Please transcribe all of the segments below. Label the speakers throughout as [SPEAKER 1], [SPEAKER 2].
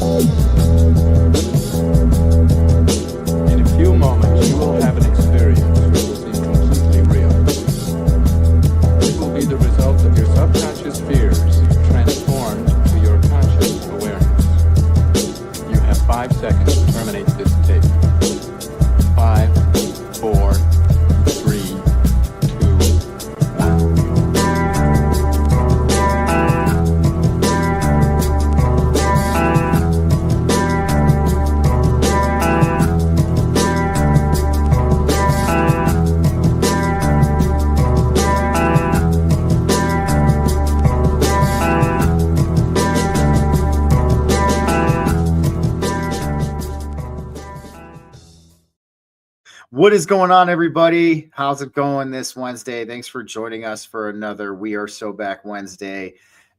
[SPEAKER 1] In a few moments, you will have an experience which will seem completely real. It will be the result of your subconscious fears transformed to your conscious awareness. You have 5 seconds to terminate this tape. 5, 4, 3, 2, 1.
[SPEAKER 2] What is going on, everybody? How's it going this Wednesday? Thanks for joining us for another We Are So Back Wednesday,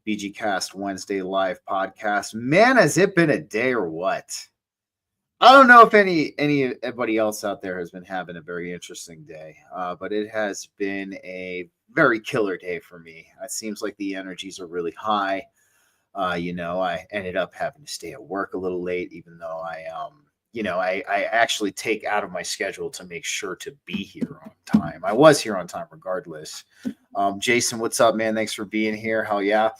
[SPEAKER 2] BG-Cast Wednesday live podcast. Man, has it been a day or what? I don't know if anybody else out there has been having a very interesting day, but it has been a very killer day for me. It seems like the energies are really high. I ended up having to stay at work a little late, even though I actually take out of my schedule to make sure to be here on time. I was here on time regardless. Jason, what's up, man? Thanks for being here. Hell yeah.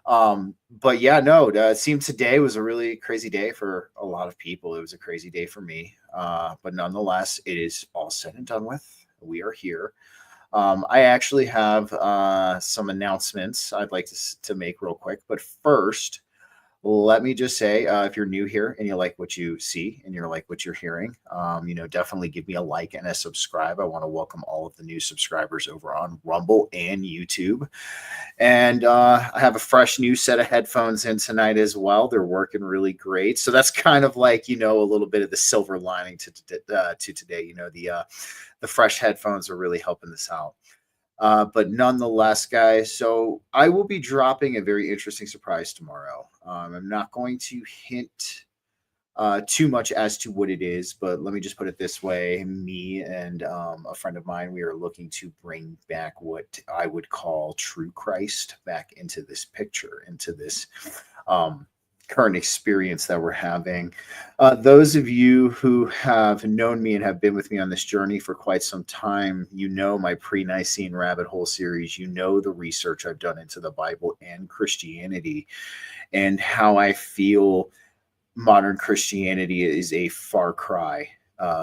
[SPEAKER 2] It seemed today was a really crazy day for a lot of people. It was a crazy day for me. But nonetheless, it is all said and done with. We are here. I actually have some announcements I'd like to make real quick. But first, let me just say, if you're new here and you like what you see and you like what you're hearing, definitely give me a like and a subscribe. I want to welcome all of the new subscribers over on Rumble and YouTube. And I have a fresh new set of headphones in tonight as well. They're working really great. So that's kind of like, a little bit of the silver lining to today. The fresh headphones are really helping this out. But nonetheless, guys, so I will be dropping a very interesting surprise tomorrow. I'm not going to hint too much as to what it is, but let me just put it this way. Me and a friend of mine, we are looking to bring back what I would call true Christ back into this picture, into this current experience that we're having. Those of you who have known me and have been with me on this journey for quite some time, my pre-Nicene rabbit hole series, the research I've done into the Bible and Christianity and how I feel modern Christianity is a far cry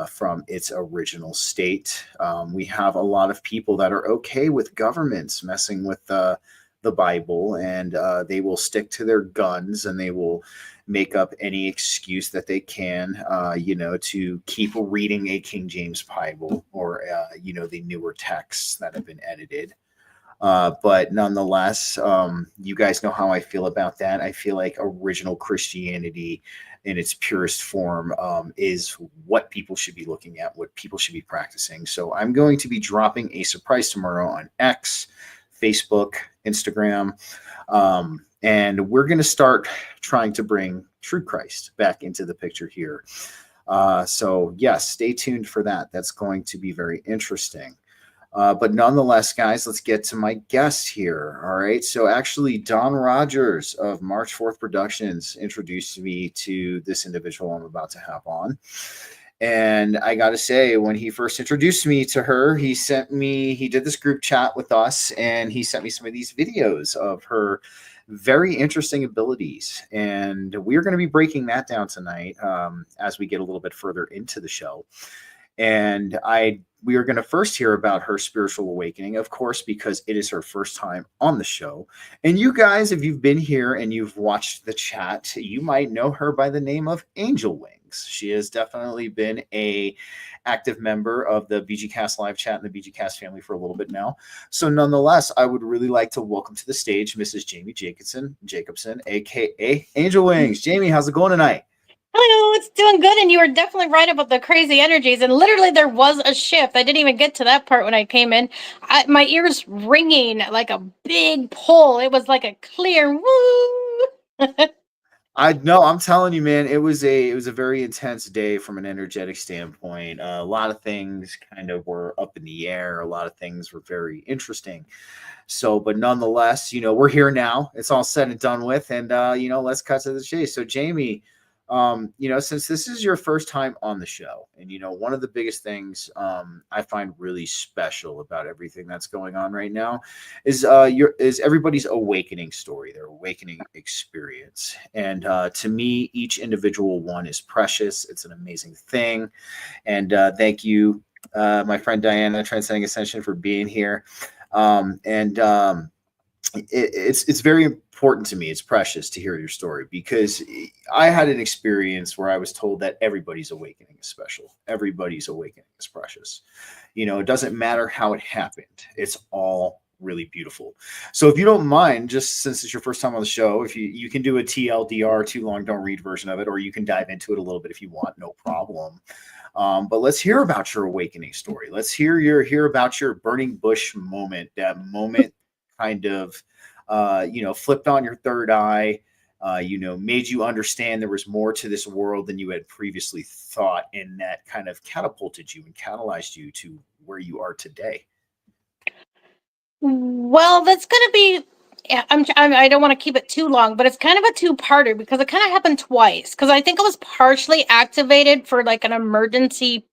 [SPEAKER 2] from its original state. We have a lot of people that are okay with governments messing with the Bible, and they will stick to their guns and they will make up any excuse that they can, to keep reading a King James Bible or, the newer texts that have been edited. But nonetheless, you guys know how I feel about that. I feel like original Christianity in its purest form is what people should be looking at, what people should be practicing. So I'm going to be dropping a surprise tomorrow on X, Facebook, Instagram, and we're going to start trying to bring true Christ back into the picture here. So yes, stay tuned for that. That's going to be very interesting. But nonetheless, guys, let's get to my guest here. All right. So actually, Don Rogers of March 4th Productions introduced me to this individual I'm about to have on. And I got to say, when he first introduced me to her, he did this group chat with us, and he sent me some of these videos of her very interesting abilities. And we're going to be breaking that down tonight as we get a little bit further into the show. And we are going to first hear about her spiritual awakening, of course, because it is her first time on the show. And you guys, if you've been here and you've watched the chat, you might know her by the name of Angel Wings. She has definitely been a active member of the BG-Cast live chat and the BG-Cast family for a little bit now. So nonetheless, I would really like to welcome to the stage Mrs. Jayme Jacobson, aka Angel Wings. Jayme, how's it going tonight?
[SPEAKER 3] Hello, it's doing good, and you were definitely right about the crazy energies, and literally there was a shift. I didn't even get to that part when I came in. My ears ringing like a big pull. It was like a clear woo.
[SPEAKER 2] I'm telling you, man, it was a very intense day from an energetic standpoint. A lot of things kind of were up in the air. A lot of things were very interesting. So, but nonetheless, we're here now. It's all said and done with, and let's cut to the chase. So, Jayme, Since this is your first time on the show, and one of the biggest things I find really special about everything that's going on right now is everybody's awakening story, their awakening experience. And to me, each individual one is precious. It's an amazing thing. And thank you, my friend Diana, Transcending Ascension, for being here. It's very important to me. It's precious to hear your story, because I had an experience where I was told that everybody's awakening is special. Everybody's awakening is precious. It doesn't matter how it happened. It's all really beautiful. So if you don't mind, just since it's your first time on the show, if you can do a TLDR, too long don't read version of it, or you can dive into it a little bit if you want, no problem. But let's hear about your awakening story. Let's hear about your burning bush moment, that moment kind of, flipped on your third eye, made you understand there was more to this world than you had previously thought, and that kind of catapulted you and catalyzed you to where you are today.
[SPEAKER 3] Well, that's going to be, I don't want to keep it too long, but it's kind of a two-parter because it kind of happened twice. Because I think it was partially activated for like an emergency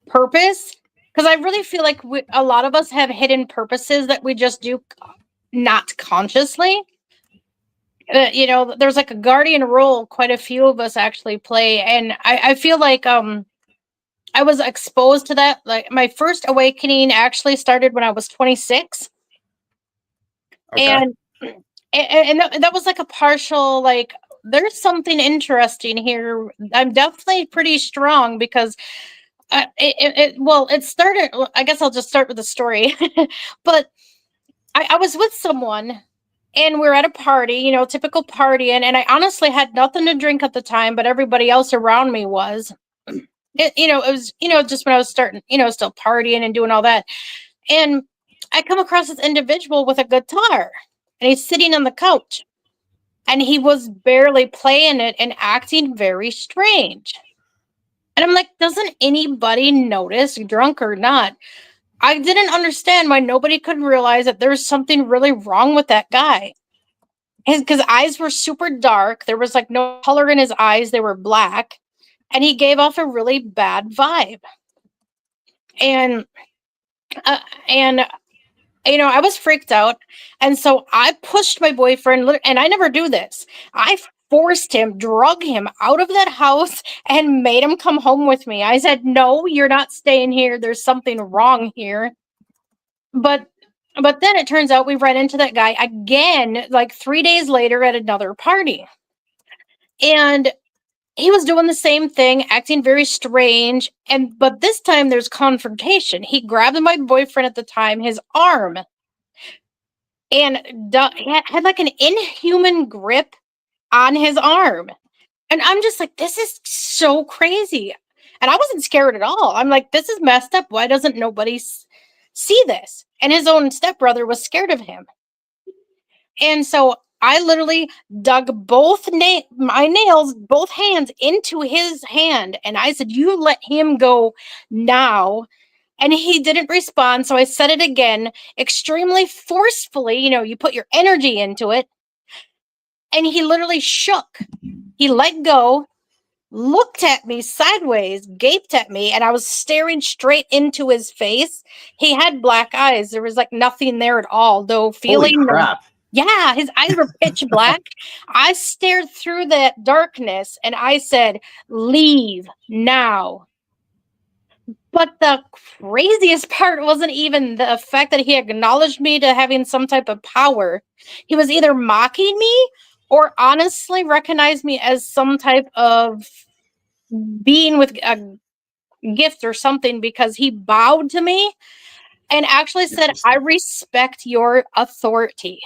[SPEAKER 3] purpose. Because I really feel like a lot of us have hidden purposes that we just do not consciously. There's like a guardian role quite a few of us actually play. And I feel like I was exposed to that. Like my first awakening actually started when I was 26.
[SPEAKER 2] Okay.
[SPEAKER 3] And that was like a partial, like, there's something interesting here. I'm definitely pretty strong because it started, I guess I'll just start with the story. But I was with someone and we're at a party, typical party. And I honestly had nothing to drink at the time, but everybody else around me was. It was, just when I was starting, still partying and doing all that. And I come across this individual with a guitar and he's sitting on the couch and he was barely playing it and acting very strange. And I'm like, doesn't anybody notice, drunk or not? I didn't understand why nobody could realize that there was something really wrong with that guy. Because eyes were super dark. There was like no color in his eyes. They were black. And he gave off a really bad vibe. And I was freaked out. And so I pushed my boyfriend, and I never do this. I forced him, drug him out of that house and made him come home with me. I said, no, you're not staying here. There's something wrong here. But then it turns out we ran into that guy again, like 3 days later at another party. And he was doing the same thing, acting very strange. But this time there's confrontation. He grabbed my boyfriend at the time, his arm, and he had like an inhuman grip on his arm. And I'm just like, this is so crazy. And I wasn't scared at all. I'm like, this is messed up. Why doesn't nobody see this? And his own stepbrother was scared of him. And so I literally dug my nails, both hands, into his hand. And I said, you let him go now. And he didn't respond. So I said it again, extremely forcefully. You put your energy into it. And he literally shook. He let go, looked at me sideways, gaped at me, and I was staring straight into his face. He had black eyes. There was like nothing there at all, though feeling.
[SPEAKER 2] Holy crap.
[SPEAKER 3] Yeah, his eyes were pitch black. I stared through that darkness and I said, leave now. But the craziest part wasn't even the fact that he acknowledged me to having some type of power. He was either mocking me or honestly recognized me as some type of being with a gift or something, because he bowed to me and actually said, I respect your authority.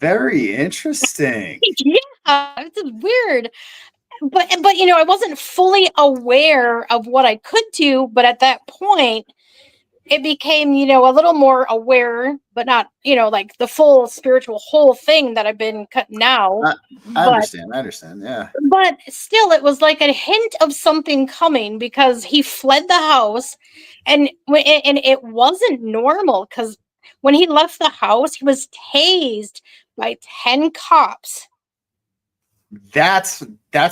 [SPEAKER 2] Very interesting.
[SPEAKER 3] Yeah, it's weird. But I wasn't fully aware of what I could do, but at that point it became, a little more aware, but not, like the full spiritual whole thing that I've been cut now.
[SPEAKER 2] I understand. Yeah.
[SPEAKER 3] But still, it was like a hint of something coming, because he fled the house and it wasn't normal, because when he left the house, he was tased by 10 cops.
[SPEAKER 2] That's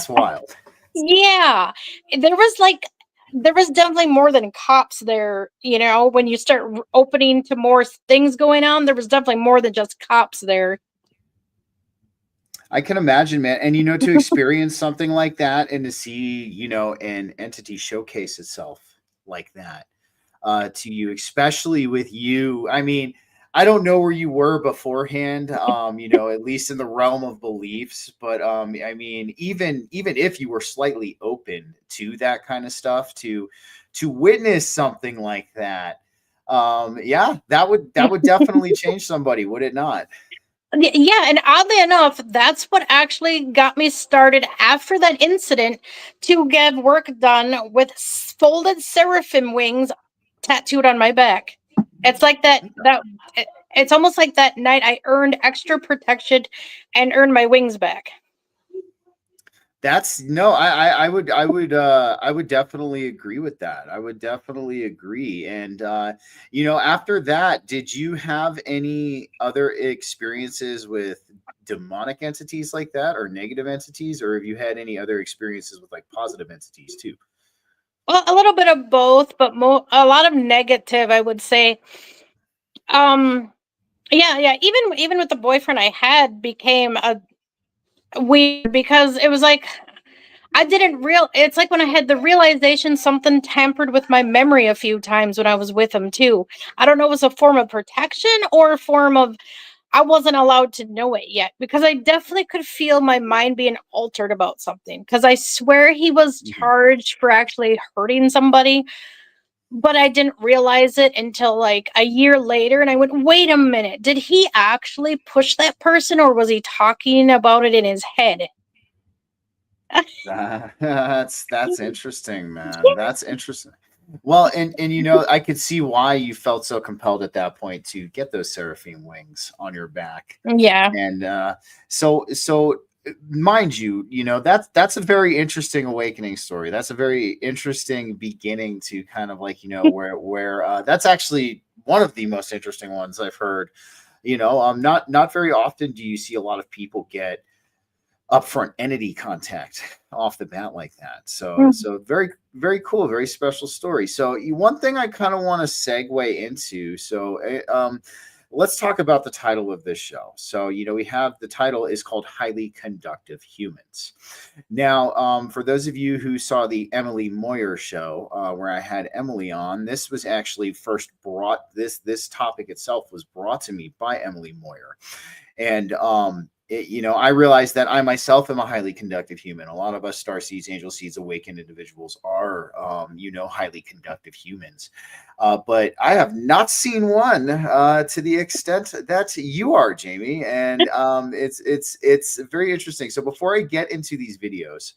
[SPEAKER 2] wild.
[SPEAKER 3] Yeah, there was definitely more than cops there. You know, when you start opening to more things going on, there was definitely more than just cops there.
[SPEAKER 2] I can imagine, man. And to experience something like that and to see, an entity showcase itself like that to you, especially with you. I mean, I don't know where you were beforehand, at least in the realm of beliefs, but I mean, even if you were slightly open to that kind of stuff, to witness something like that, yeah, that would definitely change somebody, would it not?
[SPEAKER 3] Yeah, and oddly enough, that's what actually got me started after that incident to get work done with folded seraphim wings tattooed on my back. It's like it's almost like that night I earned extra protection and earned my wings back.
[SPEAKER 2] That's no, I would definitely agree with that. I would definitely agree. And after that, did you have any other experiences with demonic entities like that, or negative entities, or have you had any other experiences with like positive entities too?
[SPEAKER 3] Well, a little bit of both, but a lot of negative, I would say. Um, yeah, yeah. Even with the boyfriend I had became a weird because it was like I didn't real. It's like when I had the realization something tampered with my memory a few times when I was with him too. I don't know if it was a form of protection or a form of I wasn't allowed to know it yet because I definitely could feel my mind being altered about something. Because I swear he was
[SPEAKER 2] Mhm.
[SPEAKER 3] charged for actually hurting somebody, but I didn't realize it until like a year later. And I went, wait a minute, did he actually push that person or was he talking about it in his head?
[SPEAKER 2] That's interesting, man. That's interesting. Well, and I could see why you felt so compelled at that point to get those seraphim wings on your back.
[SPEAKER 3] Yeah.
[SPEAKER 2] And so mind you, that's a very interesting awakening story. That's a very interesting beginning to kind of like, where that's actually one of the most interesting ones I've heard. Not very often do you see a lot of people get upfront entity contact off the bat like that. So very, very cool, very special story. So one thing I kind of want to segue into. So let's talk about the title of this show. So we have the title is called Highly Conductive Humans. Now, for those of you who saw the Emily Moyer show, where I had Emily on, this was actually first brought this topic itself was brought to me by Emily Moyer. And I realized that I myself am a highly conductive human. A lot of us star seeds, angel seeds, awakened individuals are, highly conductive humans. But I have not seen one to the extent that you are, Jayme, and it's very interesting. So before I get into these videos,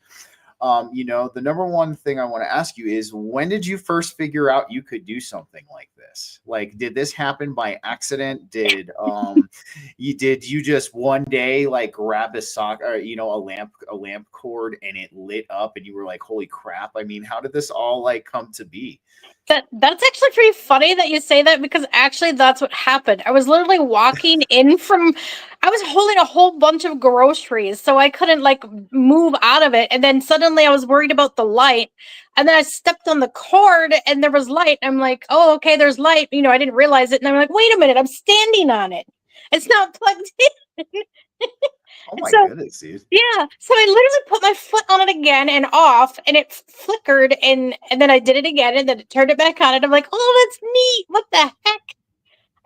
[SPEAKER 2] the number one thing I want to ask you is, when did you first figure out you could do something like this? Like, did this happen by accident? Did you just one day like grab a sock or a lamp cord and it lit up and you were like, holy crap? I mean, how did this all like come to be?
[SPEAKER 3] That's actually pretty funny that you say that because actually that's what happened. I was literally walking in from I was holding a whole bunch of groceries, so I couldn't like move out of it. And then suddenly I was worried about the light. And then I stepped on the cord and there was light. I'm like, oh, okay, there's light. I didn't realize it. And I'm like, wait a minute, I'm standing on it. It's not plugged in.
[SPEAKER 2] Oh
[SPEAKER 3] And
[SPEAKER 2] my
[SPEAKER 3] so
[SPEAKER 2] goodness, dude.
[SPEAKER 3] yeah, so I literally put my foot on it again and off, and it flickered, and then I did it again, and then it turned it back on, and I'm like, oh, that's neat. What the heck?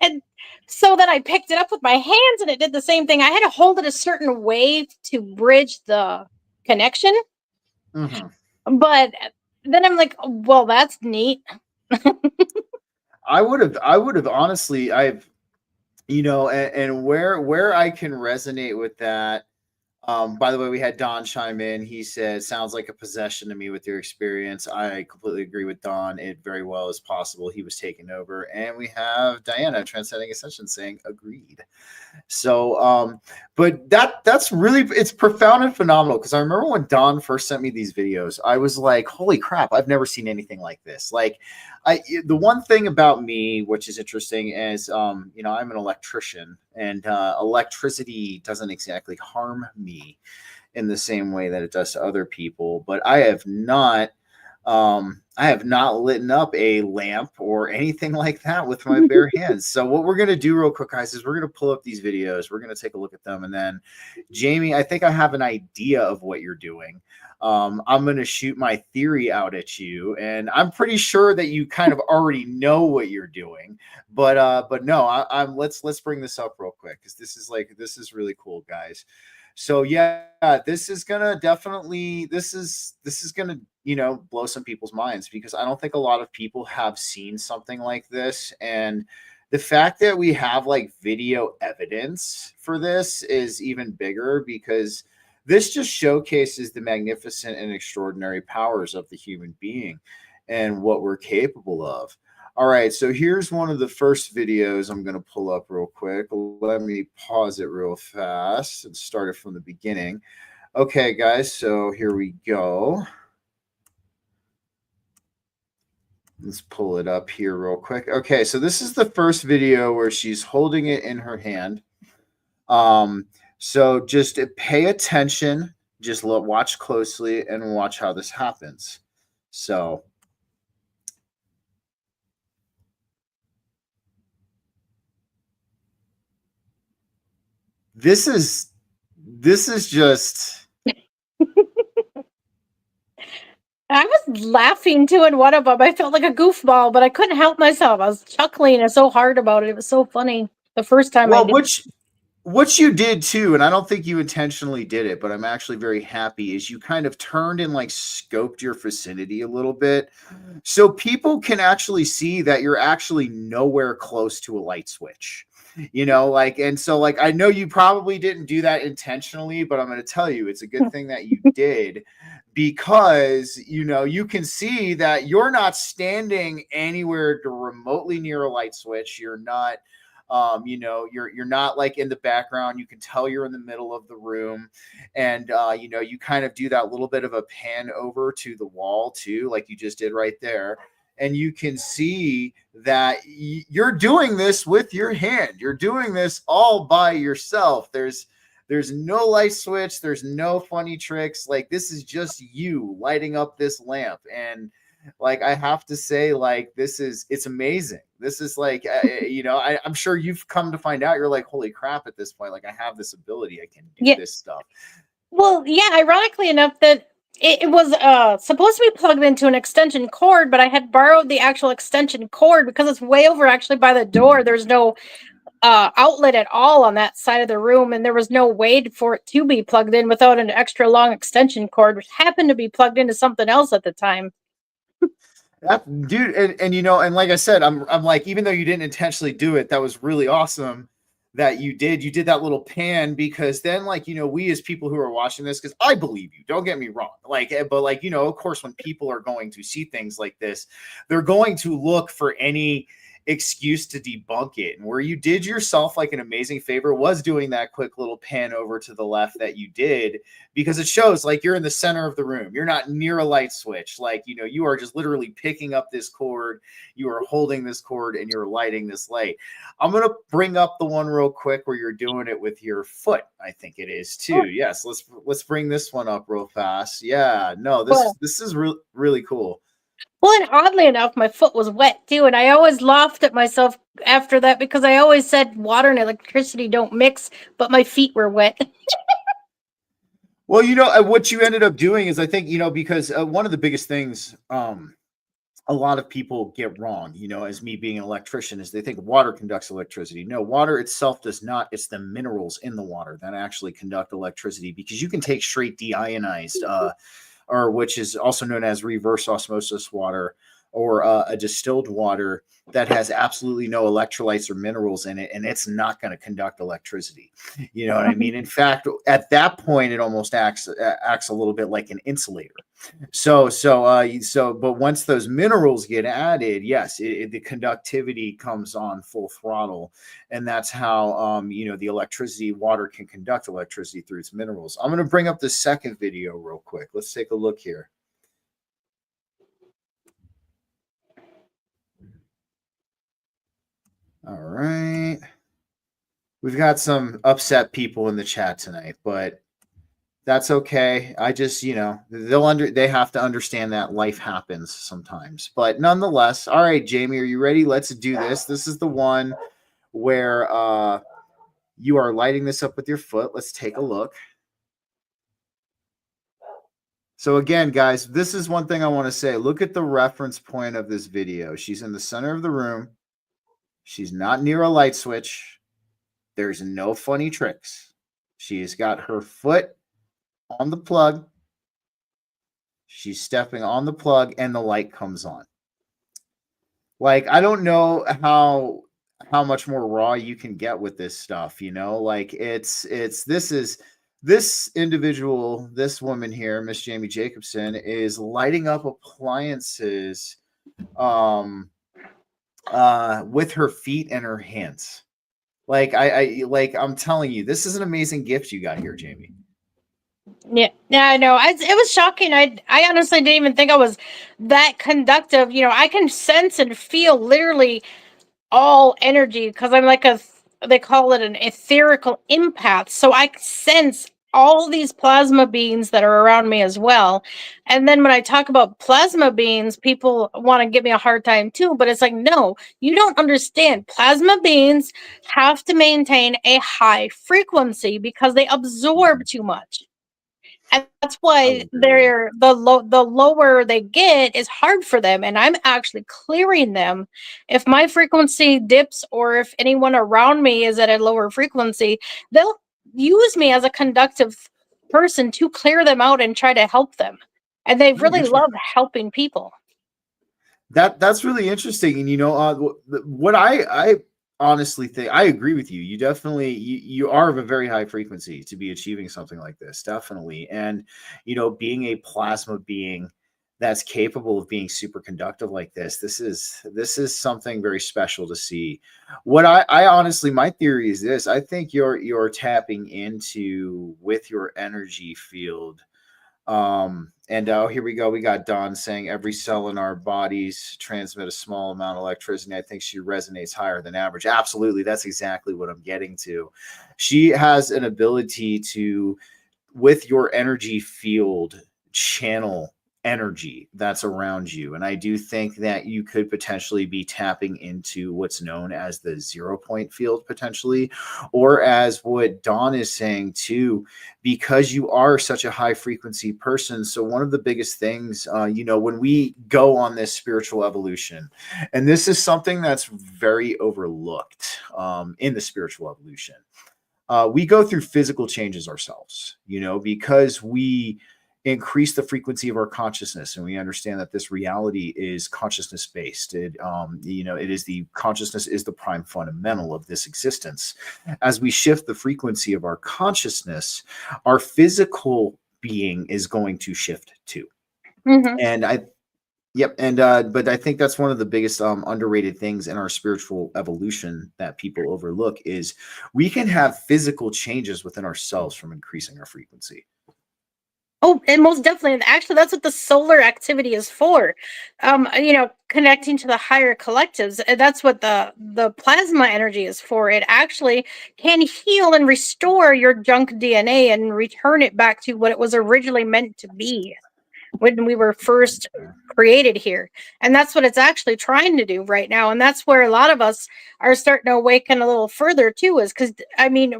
[SPEAKER 3] And so then I picked it up with my hands, and it did the same thing. I had to hold it a certain way to bridge the connection,
[SPEAKER 2] Mhm.
[SPEAKER 3] but then I'm like, well, that's neat.
[SPEAKER 2] I would have honestly, and where I can resonate with that. By the way, we had Don chime in. He said, sounds like a possession to me with your experience. I completely agree with Don. It very well is possible he was taken over. And we have Diana, Transcending Ascension, saying, agreed. So, but that's really, it's profound and phenomenal. Because I remember when Don first sent me these videos, I was like, holy crap, I've never seen anything like this. Like, the one thing about me, which is interesting, is, I'm an electrician, and electricity doesn't exactly harm me in the same way that it does to other people. But I have not lit up a lamp or anything like that with my bare hands. So what we're going to do real quick, guys, is we're going to pull up these videos. We're going to take a look at them. And then Jayme, I think I have an idea of what you're doing. I'm going to shoot my theory out at you, and I'm pretty sure that you kind of already know what you're doing. But no, let's bring this up real quick, because this is really cool, guys. So yeah, this is gonna definitely this is gonna blow some people's minds, because I don't think a lot of people have seen something like this. And the fact that we have like video evidence for this is even bigger, because this just showcases the magnificent and extraordinary powers of the human being and what we're capable of. All right, so here's one of the first videos I'm going to pull up real quick. Let me pause it real fast and start it from the beginning. Okay, guys, so here we go. Let's pull it up here real quick. Okay, so this is the first video where she's holding it in her hand. So just pay attention, just watch closely and watch how this happens. So this is just
[SPEAKER 3] I was laughing too in one of them. I felt like a goofball, but I couldn't help myself. I was chuckling so hard about it. It was so funny the first time I did.
[SPEAKER 2] What you did too, and I don't think you intentionally did it, but I'm actually very happy, is you kind of turned and like scoped your vicinity a little bit, so people can actually see that you're actually nowhere close to a light switch. And so like, I know you probably didn't do that intentionally, but I'm going to tell you, it's a good thing that you did, because you can see that you're not standing anywhere remotely near a light switch. You're not you're not like in the background. You can tell you're in the middle of the room. And you kind of do that little bit of a pan over to the wall too, like you just did right there. And you can see that you're doing this with your hand. You're doing this all by yourself. There's no light switch. There's no funny tricks. Like, this is just you lighting up this lamp. And like, I have to say, like, it's amazing. This is like, I'm sure you've come to find out, you're like, holy crap, at this point, like, I have this ability. I can do this stuff.
[SPEAKER 3] Well, yeah, ironically enough, that it was supposed to be plugged into an extension cord, but I had borrowed the actual extension cord because it's way over actually by the door. There's no outlet at all on that side of the room, and there was no way for it to be plugged in without an extra long extension cord, which happened to be plugged into something else at the time.
[SPEAKER 2] Dude, and like I said, I'm like, even though you didn't intentionally do it, that was really awesome that you did that little pan, because then, like, we as people who are watching this, because I believe you, don't get me wrong, like, but like, of course, when people are going to see things like this, they're going to look for any excuse to debunk it. And where you did yourself like an amazing favor was doing that quick little pan over to the left that you did, because it shows like you're in the center of the room. You're not near a light switch. Like, you are just literally picking up this cord. You are holding this cord and you're lighting this light. I'm going to bring up the one real quick where you're doing it with your foot. I think it is too. Yes. Let's bring this one up real fast. Yeah, no, this is really cool.
[SPEAKER 3] Well, and oddly enough, my foot was wet too, and I always laughed at myself after that, because I always said water and electricity don't mix, but my feet were wet.
[SPEAKER 2] Well, what you ended up doing is, I think, because one of the biggest things a lot of people get wrong, as me being an electrician, is they think water conducts electricity. No, water itself does not. It's the minerals in the water that actually conduct electricity, because you can take straight deionized or which is also known as reverse osmosis water, or a distilled water that has absolutely no electrolytes or minerals in it, and it's not going to conduct electricity. You know what I mean? In fact, at that point, it almost acts a little bit like an insulator. But once those minerals get added, yes, the conductivity comes on full throttle, and that's how the electricity, water can conduct electricity through its minerals. I'm going to bring up the second video real quick. Let's take a look here. All right. we've got some upset people in the chat tonight, but that's okay. I just, they have to understand that life happens sometimes. But nonetheless, all right, Jayme, are you ready? Let's do this. This is the one where you are lighting this up with your foot. Let's take a look. So again, guys, this is one thing I want to say. Look at the reference point of this video. She's in the center of the room. She's not near a light switch. There's no funny tricks. She's got her foot on the plug. She's stepping on the plug and the light comes on. Like, I don't know how much more raw you can get with this stuff, like this individual, this woman here, Miss Jayme Jacobson, is lighting up appliances with her feet and her hands. Like I'm telling you, this is an amazing gift you got here, Jayme.
[SPEAKER 3] Yeah, I know. It was shocking. I honestly didn't even think I was that conductive. I can sense and feel literally all energy because I'm like they call it an etherical empath. So I sense all these plasma beings that are around me as well. And then when I talk about plasma beings, people want to give me a hard time too, but it's like, no, you don't understand. Plasma beings have to maintain a high frequency because they absorb too much. And that's why they're the lower they get is hard for them. And I'm actually clearing them. If my frequency dips or if anyone around me is at a lower frequency, they'll use me as a conductive person to clear them out and try to help them. And they really love helping people.
[SPEAKER 2] That's really interesting. And what I honestly think, I agree with you. You definitely you are of a very high frequency to be achieving something like this, definitely. And being a plasma being that's capable of being super conductive like this is something very special to see. What I honestly, my theory is this: I think you're tapping into with your energy field. And here we go. We got Dawn saying every cell in our bodies transmit a small amount of electricity. I think she resonates higher than average. Absolutely. That's exactly what I'm getting to. She has an ability to, with your energy field, channel energy that's around you. And I do think that you could potentially be tapping into what's known as the 0 point field potentially, or as what Dawn is saying too, because you are such a high frequency person. So one of the biggest things, when we go on this spiritual evolution, and this is something that's very overlooked in the spiritual evolution, we go through physical changes ourselves, because we increase the frequency of our consciousness, and we understand that this reality is consciousness based. It is the consciousness is the prime fundamental of this existence. As we shift the frequency of our consciousness, our physical being is going to shift too. And but I think that's one of the biggest underrated things in our spiritual evolution that people overlook is we can have physical changes within ourselves from increasing our frequency.
[SPEAKER 3] Oh, and most definitely. Actually, that's what the solar activity is for. Connecting to the higher collectives. That's what the plasma energy is for. It actually can heal and restore your junk DNA and return it back to what it was originally meant to be when we were first created here. And that's what it's actually trying to do right now. And that's where a lot of us are starting to awaken a little further too, is because,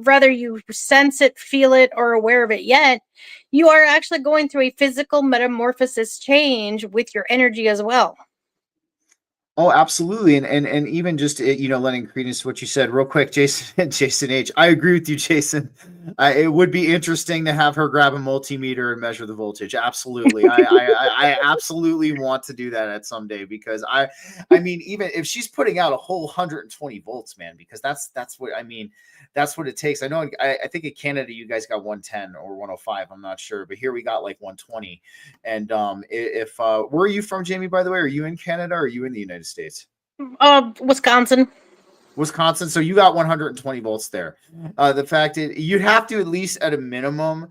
[SPEAKER 3] whether you sense it, feel it, or aware of it yet, you are actually going through a physical metamorphosis change with your energy as well.
[SPEAKER 2] Oh, absolutely. And even just, lending credence to what you said real quick, Jason H. I agree with you, Jason. It would be interesting to have her grab a multimeter and measure the voltage. Absolutely. I absolutely want to do that at some day, because even if she's putting out a whole 120 volts, man, because that's what that's what it takes. I know. I think in Canada you guys got 110 or 105. I'm not sure, but here we got like 120. And if where are you from, Jayme? By the way, are you in Canada or are you in the United States?
[SPEAKER 3] Wisconsin.
[SPEAKER 2] So you got 120 volts there. The fact is, you'd have to at least at a minimum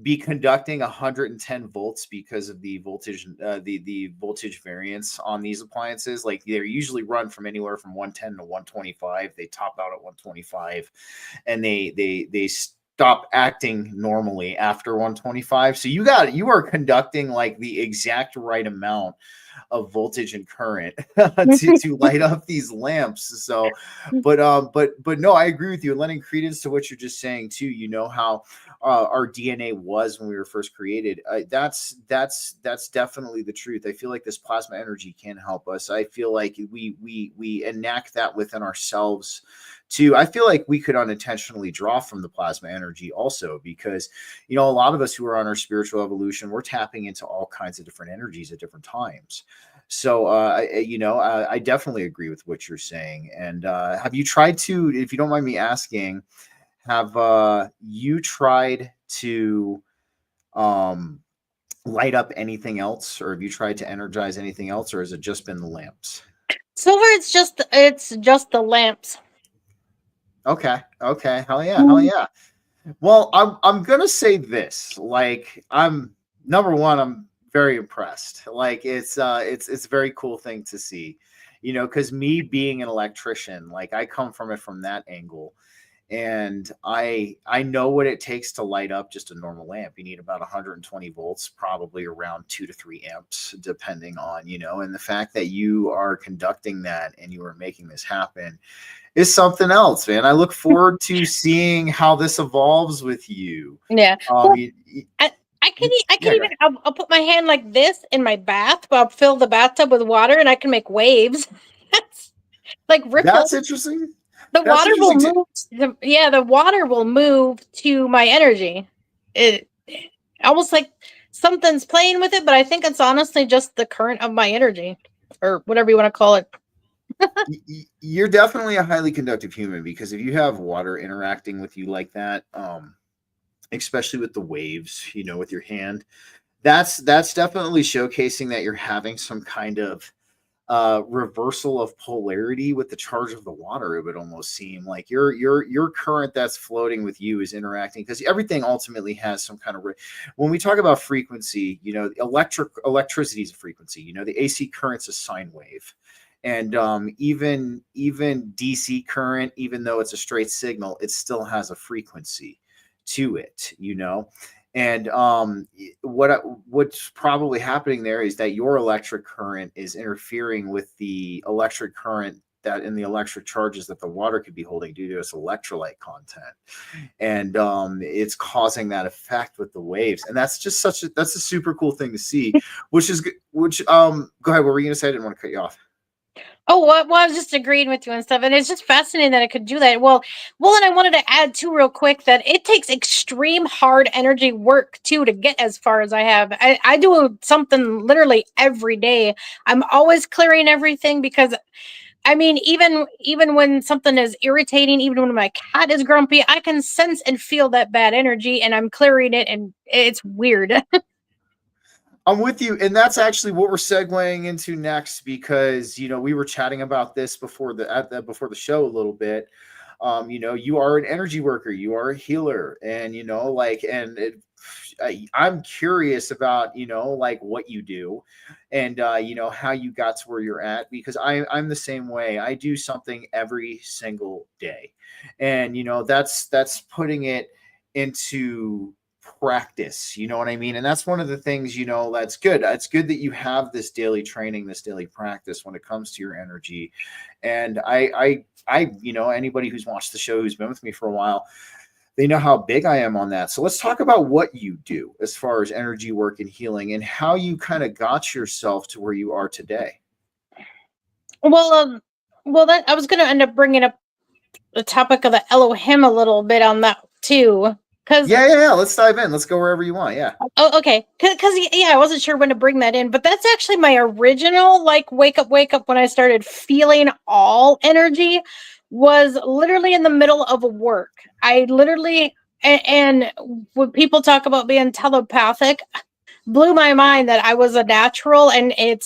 [SPEAKER 2] be conducting 110 volts because of the voltage, the voltage variance on these appliances. Like they usually run from anywhere from 110 to 125. They top out at 125, and they stop acting normally after 125. So you are conducting like the exact right amount of voltage and current to light up these lamps. So, but no, I agree with you. Lending credence to what you're just saying too. You know how our DNA was when we were first created. That's definitely the truth. I feel like this plasma energy can help us. I feel like we enact that within ourselves too. I feel like we could unintentionally draw from the plasma energy also, because, you know, a lot of us who are on our spiritual evolution, we're tapping into all kinds of different energies at different times. So, I definitely agree with what you're saying. And have you tried to, if you don't mind me asking, have you tried to light up anything else, or have you tried to energize anything else, or has it just been the lamps?
[SPEAKER 3] So far, it's just the lamps.
[SPEAKER 2] Okay. Hell yeah. Well, I'm gonna say this. Like, I'm number one, I'm very impressed. Like, it's a very cool thing to see, you know, because me being an electrician, like I come from it from that angle. And I know what it takes to light up just a normal lamp. You need about 120 volts, probably around 2 to 3 amps, depending on, you know, and the fact that you are conducting that and you are making this happen is something else, man. I look forward to seeing how this evolves with you.
[SPEAKER 3] Yeah.
[SPEAKER 2] Um,
[SPEAKER 3] Well,
[SPEAKER 2] you, you-
[SPEAKER 3] I can
[SPEAKER 2] yeah,
[SPEAKER 3] even I'll put my hand like this in my bath, but I'll fill the bathtub with water and I can make waves. That's like
[SPEAKER 2] that's
[SPEAKER 3] ripples.
[SPEAKER 2] interesting.
[SPEAKER 3] The
[SPEAKER 2] That's
[SPEAKER 3] water will
[SPEAKER 2] interesting too.
[SPEAKER 3] move. The water will move to my energy. It almost like something's playing with it, but I think it's honestly just the current of my energy, or whatever you want to call it.
[SPEAKER 2] You're definitely a highly conductive human, because if you have water interacting with you like that, especially with the waves, you know, with your hand, that's definitely showcasing that you're having some kind of reversal of polarity with the charge of the water. It would almost seem like your current that's floating with you is interacting, because everything ultimately has some kind of when we talk about frequency, you know, electricity is a frequency. You know, the AC current's a sine wave. And even DC current, even though it's a straight signal, it still has a frequency to it, you know. And what's probably happening there is that your electric current is interfering with the electric current that in the electric charges that the water could be holding due to its electrolyte content, and it's causing that effect with the waves. And that's just that's a super cool thing to see. Go ahead. What were you gonna say? I didn't want to cut you off.
[SPEAKER 3] Oh, well, I was just agreeing with you and stuff, and it's just fascinating that it could do that. Well, and I wanted to add too, real quick, that it takes extreme hard energy work too to get as far as I have. I do something literally every day. I'm always clearing everything, because I mean, even when something is irritating, even when my cat is grumpy, I can sense and feel that bad energy, and I'm clearing it, and it's weird.
[SPEAKER 2] I'm with you, and that's actually what we're segueing into next, because, you know, we were chatting about this before the show a little bit. You know, you are an energy worker, you are a healer, and, you know, like, and I'm curious about, you know, like what you do, and you know, how you got to where you're at, because I'm the same way. I do something every single day, and, you know, that's putting it into practice, you know what I mean? And that's one of the things, you know, that's good. It's good that you have this daily training, this daily practice when it comes to your energy. And I you know, anybody who's watched the show, who's been with me for a while, they know how big I am on that. So let's talk about what you do as far as energy work and healing, and how you kind of got yourself to where you are today.
[SPEAKER 3] That I was going to end up bringing up the topic of the Elohim a little bit on that too, because
[SPEAKER 2] Yeah. Let's dive in. Let's go wherever you want. Yeah.
[SPEAKER 3] oh, okay, because I wasn't sure when to bring that in, but that's actually my original like wake up when I started feeling all energy was literally in the middle of work. I literally and when people talk about being telepathic, blew my mind that I was a natural, and it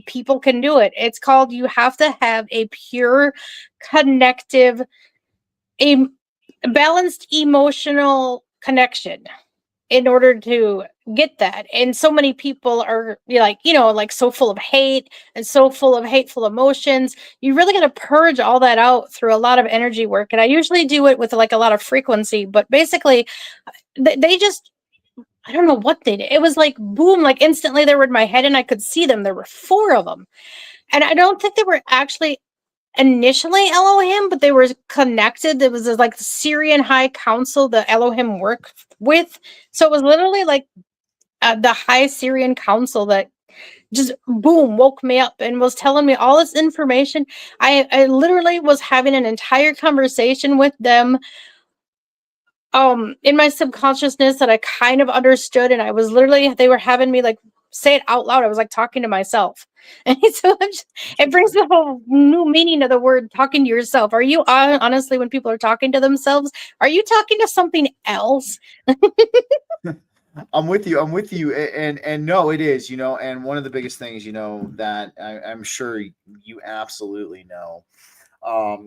[SPEAKER 3] people can do it. It's called, you have to have a pure connective, a balanced emotional connection. in order to get that. And so many people are like, like so full of hate and so full of hateful emotions. You really got to purge all that out through a lot of energy work. And I usually do it with like a lot of frequency, but basically they just, I don't know what they did. It was like boom, like instantly they were in my head and I could see them. There were 4 of them. And I don't think they were actually initially Elohim, but they were connected. There was this, like the Syrian High Council, the Elohim worked with. So it was literally like the High Syrian Council that just boom woke me up and was telling me all this information. I literally was having an entire conversation with them in my subconsciousness that I kind of understood, and I was literally, they were having me like say it out loud. I was like talking to myself. And so it brings the whole new meaning of the word talking to yourself. Are you honestly, when people are talking to themselves, are you talking to something else?
[SPEAKER 2] I'm with you. And no, it is, and one of the biggest things, that I'm sure you absolutely know,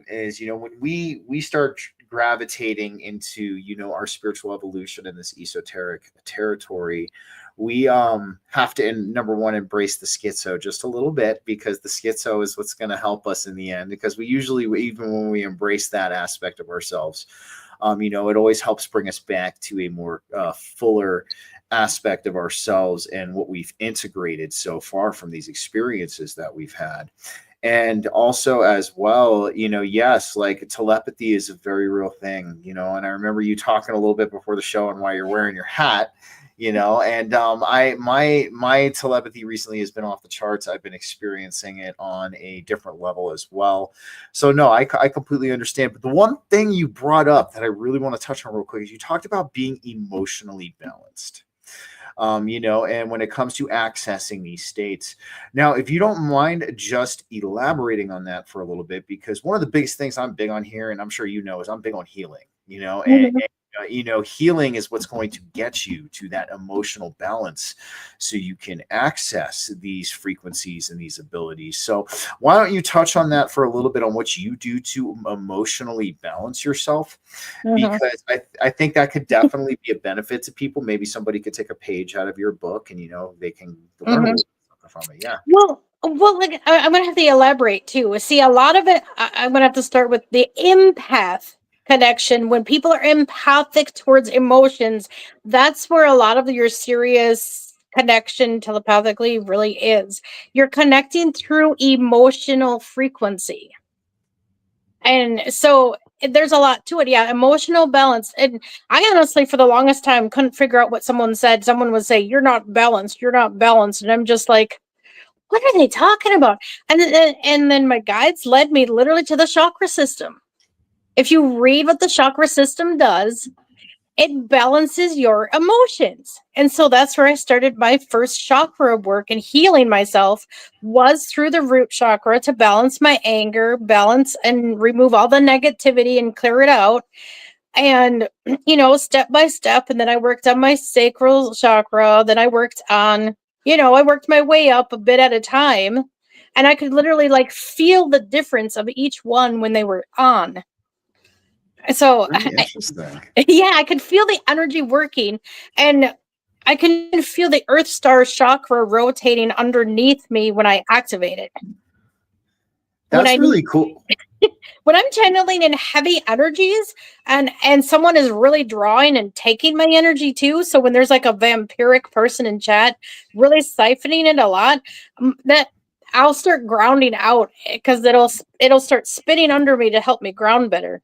[SPEAKER 2] is, when we start gravitating into, our spiritual evolution in this esoteric territory, we have to, number one, embrace the schizo just a little bit, because the schizo is what's going to help us in the end, because we usually, even when we embrace that aspect of ourselves, it always helps bring us back to a more fuller aspect of ourselves and what we've integrated so far from these experiences that we've had. And also as well, yes, like telepathy is a very real thing, and I remember you talking a little bit before the show on why you're wearing your hat, and my telepathy recently has been off the charts. I've been experiencing it on a different level as well. So no, I completely understand. But the one thing you brought up that I really want to touch on real quick is you talked about being emotionally balanced. And when it comes to accessing these states. Now, if you don't mind just elaborating on that for a little bit, because one of the biggest things I'm big on here, and I'm sure is I'm big on healing, healing is what's going to get you to that emotional balance so you can access these frequencies and these abilities. So why don't you touch on that for a little bit, on what you do to emotionally balance yourself? Because I think that could definitely be a benefit to people. Maybe somebody could take a page out of your book and, they can learn a little bit from it. Yeah.
[SPEAKER 3] Well, like I'm gonna have to elaborate too. See, a lot of it, I'm gonna have to start with the empath connection. When people are empathic towards emotions, that's where a lot of your serious connection telepathically really is. You're connecting through emotional frequency. And so there's a lot to it. Yeah, emotional balance. And I honestly, for the longest time, couldn't figure out what someone said. Someone would say, "You're not balanced. You're not balanced." And I'm just like, what are they talking about? And then my guides led me literally to the chakra system. If you read what the chakra system does, it balances your emotions. And so that's where I started my first chakra work, and healing myself was through the root chakra to balance my anger, balance and remove all the negativity and clear it out. And, step by step. And then I worked on my sacral chakra. Then I worked on, I worked my way up a bit at a time. And I could literally like feel the difference of each one when they were on. So,
[SPEAKER 2] Interesting.
[SPEAKER 3] yeah, I could feel the energy working, and I can feel the Earth Star chakra rotating underneath me when I activate it.
[SPEAKER 2] That's really cool.
[SPEAKER 3] When I'm channeling in heavy energies and someone is really drawing and taking my energy too, so when there's like a vampiric person in chat really siphoning it a lot, that I'll start grounding out, because it'll start spinning under me to help me ground better.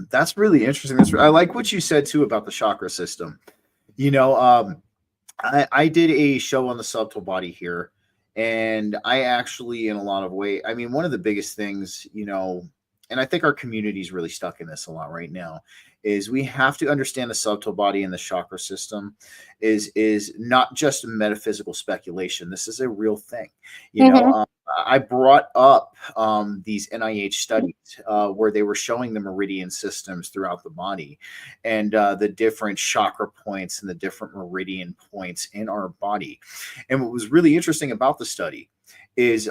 [SPEAKER 2] That's really interesting. I like what you said too about the chakra system. I did a show on the subtle body here, and I actually, in a lot of ways, I mean, one of the biggest things, and I think our community is really stuck in this a lot right now, is we have to understand the subtle body and the chakra system is not just metaphysical speculation. This is a real thing. I brought up these NIH studies where they were showing the meridian systems throughout the body, and the different chakra points and the different meridian points in our body. And what was really interesting about the study is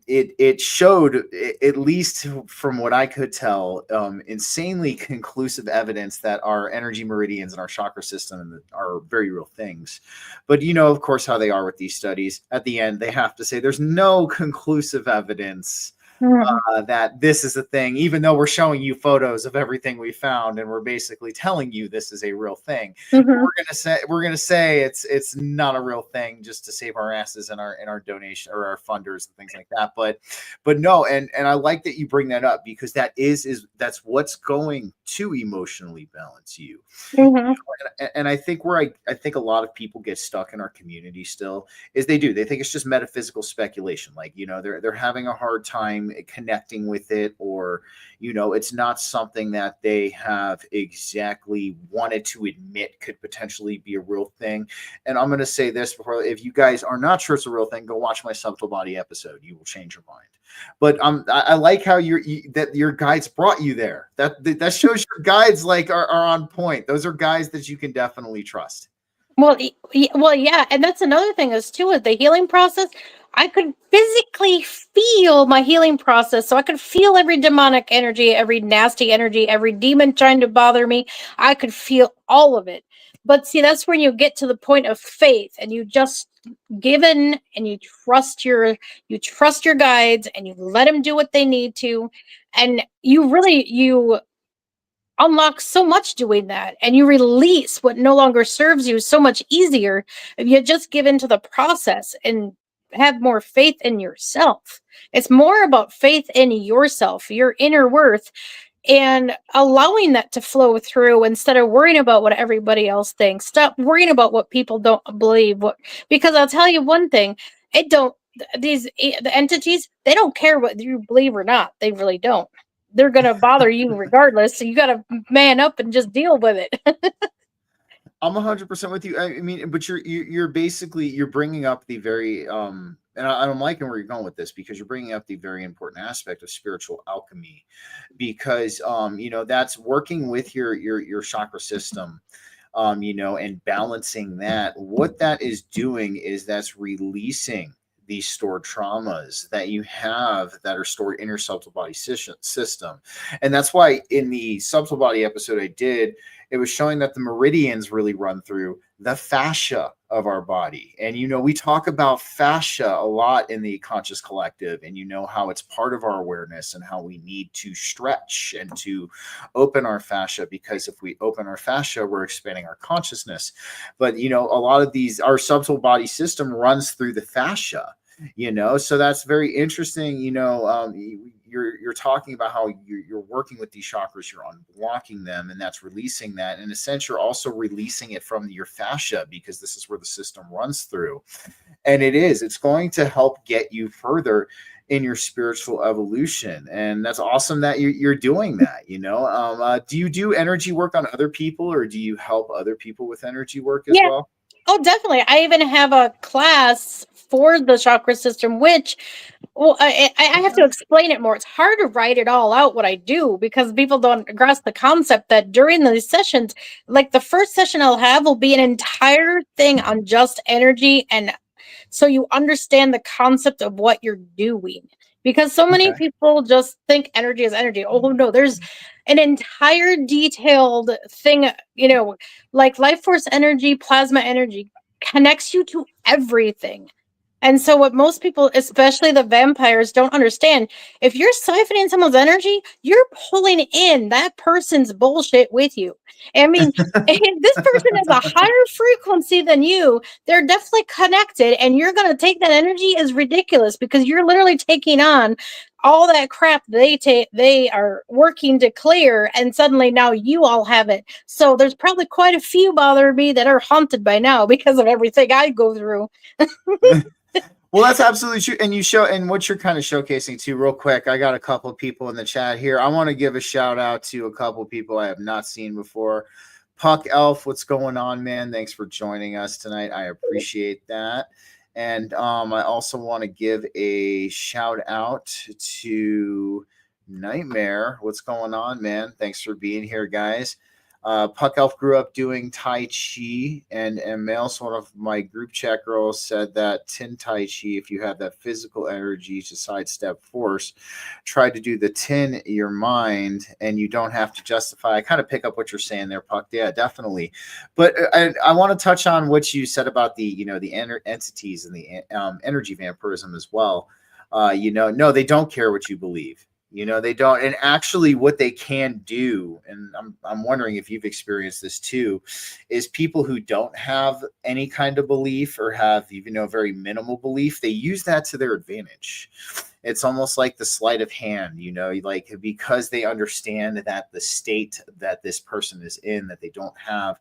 [SPEAKER 2] it showed, at least from what I could tell, insanely conclusive evidence that our energy meridians and our chakra system are very real things. But you know, of course, how they are with these studies. At the end, they have to say there's no conclusive evidence
[SPEAKER 3] Mhm.
[SPEAKER 2] that this is a thing, even though we're showing you photos of everything we found, and we're basically telling you this is a real thing.
[SPEAKER 3] Mhm.
[SPEAKER 2] We're gonna say it's not a real thing just to save our asses and our donation or our funders and things like that. But no, and I like that you bring that up, because that's what's going to emotionally balance you.
[SPEAKER 3] Mhm.
[SPEAKER 2] And I think where I think a lot of people get stuck in our community still is they think it's just metaphysical speculation. Like, you know, they're having a hard time connecting with it, or, you know, it's not something that they have exactly wanted to admit could potentially be a real thing. And I'm going to say this before: if you guys are not sure it's a real thing, go watch my subtle body episode. You will change your mind. But I like how that your guides brought you there. That shows your guides like are on point. Those are guys that you can definitely trust.
[SPEAKER 3] Well, well, yeah, and that's another thing is too with the healing process. I could physically feel my healing process, so I could feel every demonic energy, every nasty energy, every demon trying to bother me. I could feel all of it. But see, that's when you get to the point of faith, and you just give in, and you trust your guides, and you let them do what they need to, and you unlock so much doing that, and you release what no longer serves you so much easier if you just give into the process and have more faith in yourself. It's more about faith in yourself, your inner worth, and allowing that to flow through instead of worrying about what everybody else thinks. Stop worrying about what people don't believe. Because I'll tell you one thing, it don't the entities, they don't care what you believe or not. They really don't. They're gonna bother you regardless. So you gotta man up and just deal with it.
[SPEAKER 2] I'm 100% with you. I mean, but you're basically you're bringing up the very and I'm liking where you're going with this, because you're bringing up the very important aspect of spiritual alchemy, because you know, that's working with your chakra system, you know, and balancing that. What that is doing is that's releasing these stored traumas that you have that are stored in your subtle body system. And that's why in the subtle body episode I did, it was showing that the meridians really run through the fascia of our body. And, you know, we talk about fascia a lot in the Conscious Collective, and you know how it's part of our awareness and how we need to stretch and to open our fascia, because if we open our fascia, we're expanding our consciousness. But, you know, a lot of our subtle body system runs through the fascia, you know, so that's very interesting. You know, you're talking about how you're working with these chakras, you're unblocking them, and that's releasing that. In a sense, you're also releasing it from your fascia, because this is where the system runs through. And it's going to help get you further in your spiritual evolution. And that's awesome that you're doing that. You know, do you do energy work on other people, or do you help other people with energy work as
[SPEAKER 3] Yeah.
[SPEAKER 2] well?
[SPEAKER 3] Oh, definitely. I even have a class for the chakra system, which, well, I have to explain it more. It's hard to write it all out what I do, because people don't grasp the concept that during these sessions, like the first session I'll have will be an entire thing on just energy, and so you understand the concept of what you're doing. Because so many
[SPEAKER 2] Okay.
[SPEAKER 3] people just think energy is energy. Oh no, there's an entire detailed thing, you know, like life force energy, plasma energy connects you to everything. And so, what most people, especially the vampires, don't understand, if you're siphoning someone's energy, you're pulling in that person's bullshit with you. I mean, if this person has a higher frequency than you, they're definitely connected, and you're going to take that energy is ridiculous, because you're literally taking on all that crap they are working to clear, and suddenly now you all have it. So there's probably quite a few bothering me that are haunted by now because of everything I go through.
[SPEAKER 2] Well, that's absolutely true. And and what you're kind of showcasing too, real quick. I got a couple of people in the chat here. I want to give a shout out to a couple of people I have not seen before. Puck Elf, what's going on, man? Thanks for joining us tonight. I appreciate that. And I also want to give a shout out to Nightmare. What's going on, man? Thanks for being here, guys. Puck Elf grew up doing Tai Chi, and Males, one of my group chat girls, said that Tin Tai Chi, if you have that physical energy to sidestep force, try to do the tin your mind, and you don't have to justify. I kind of pick up what you're saying there, Puck. Yeah, definitely. But I want to touch on what you said about the the entities and the energy vampirism as well. No, they don't care what you believe. They don't. And actually what they can do, and I'm wondering if you've experienced this too, is people who don't have any kind of belief or have even very minimal belief, they use that to their advantage. It's almost like the sleight of hand, like because they understand that the state that this person is in, that they don't have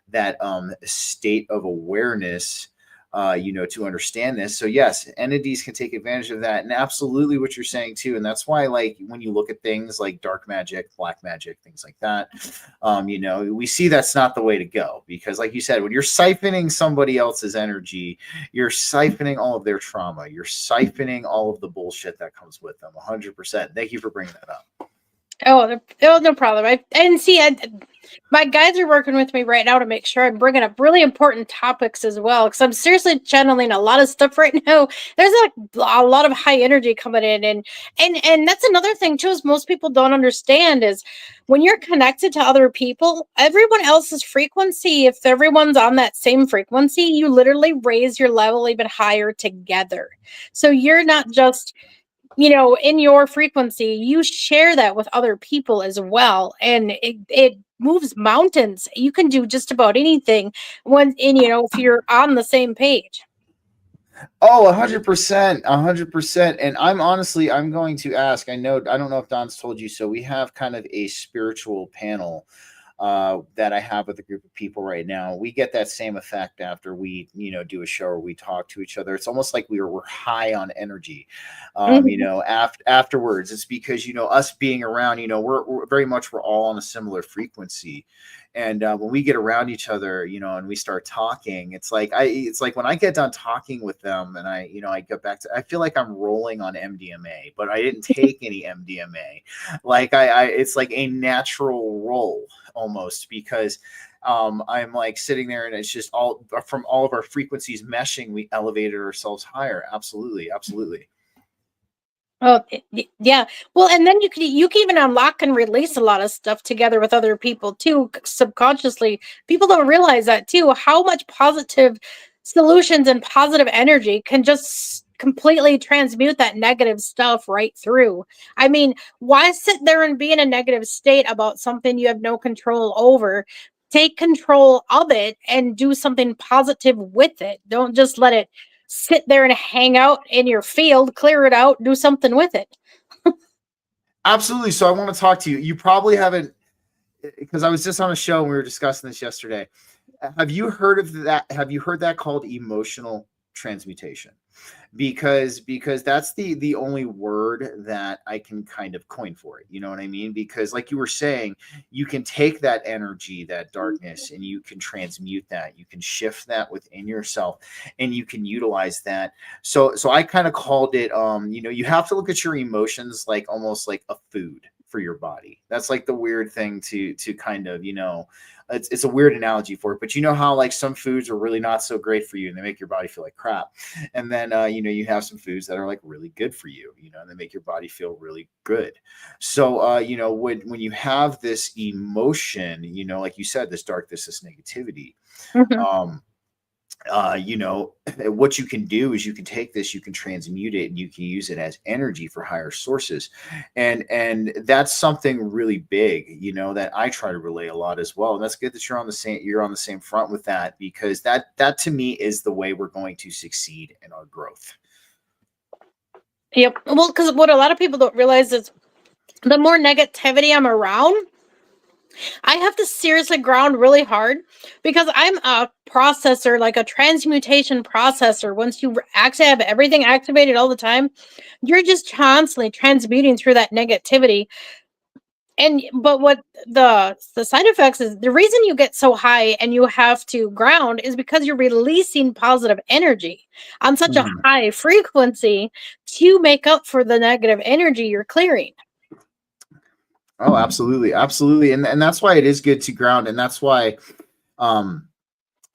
[SPEAKER 2] that state of awareness, to understand this. So yes, entities can take advantage of that, and absolutely what you're saying too. And that's why, like, when you look at things like dark magic, black magic, things like that, we see that's not the way to go, because like you said, when you're siphoning somebody else's energy, you're siphoning all of their trauma, you're siphoning all of the bullshit that comes with them. 100%. Thank you for bringing that up.
[SPEAKER 3] Oh, no problem. My guys are working with me right now to make sure I'm bringing up really important topics as well, because I'm seriously channeling a lot of stuff right now. There's a lot of high energy coming in, and that's another thing too, is most people don't understand is when you're connected to other people, everyone else's frequency, if everyone's on that same frequency, you literally raise your level even higher together. So you're not just in your frequency, you share that with other people as well. And it moves mountains. You can do just about anything if you're on the same page.
[SPEAKER 2] Oh, 100%, 100%. And I'm going to ask, I don't know if Don's told you, so we have kind of a spiritual panel that I have with a group of people right now. We get that same effect after we, do a show or we talk to each other. It's almost like we're high on energy, afterwards. It's because, us being around, we're very much, we're all on a similar frequency. And when we get around each other, and we start talking, it's like when I get done talking with them and I get back to, I feel like I'm rolling on MDMA, but I didn't take any MDMA. Like it's like a natural roll almost, because I'm like sitting there and it's just all from all of our frequencies meshing, we elevated ourselves higher. Absolutely. Absolutely.
[SPEAKER 3] Oh, yeah. Well, and then you can even unlock and release a lot of stuff together with other people too, subconsciously. People don't realize that too, how much positive solutions and positive energy can just completely transmute that negative stuff right through. I mean, why sit there and be in a negative state about something you have no control over? Take control of it and do something positive with it. Don't just let it sit there and hang out in your field, clear it out, do something with it.
[SPEAKER 2] Absolutely. So I want to talk to you. You probably haven't, because I was just on a show and we were discussing this yesterday. Have you heard of that? Have you heard that called emotional transmutation? Because that's the only word that I can kind of coin for it. You know what I mean? Because like you were saying, you can take that energy, that darkness, and you can transmute that. You can shift that within yourself, and you can utilize that. So I kind of called it, you have to look at your emotions like almost like a food for your body. That's like the weird thing to kind of, it's a weird analogy for it, but how like some foods are really not so great for you and they make your body feel like crap. And then, you have some foods that are like really good for you, and they make your body feel really good. So, when you have this emotion, like you said, this darkness, this negativity,
[SPEAKER 3] Mm-hmm.
[SPEAKER 2] What you can do is you can take this, you can transmute it, and you can use it as energy for higher sources. And that's something really big, that I try to relay a lot as well. And that's good that you're on the same front with that, because that to me is the way we're going to succeed in our growth.
[SPEAKER 3] Yep. Well, because what a lot of people don't realize is the more negativity I'm around, I have to seriously ground really hard, because I'm a processor, like a transmutation processor. Once you actually have everything activated all the time, you're just constantly transmuting through that negativity. But what the side effects is, the reason you get so high and you have to ground is because you're releasing positive energy on such a high frequency to make up for the negative energy you're clearing.
[SPEAKER 2] Oh, absolutely, absolutely, and that's why it is good to ground, and that's why, um,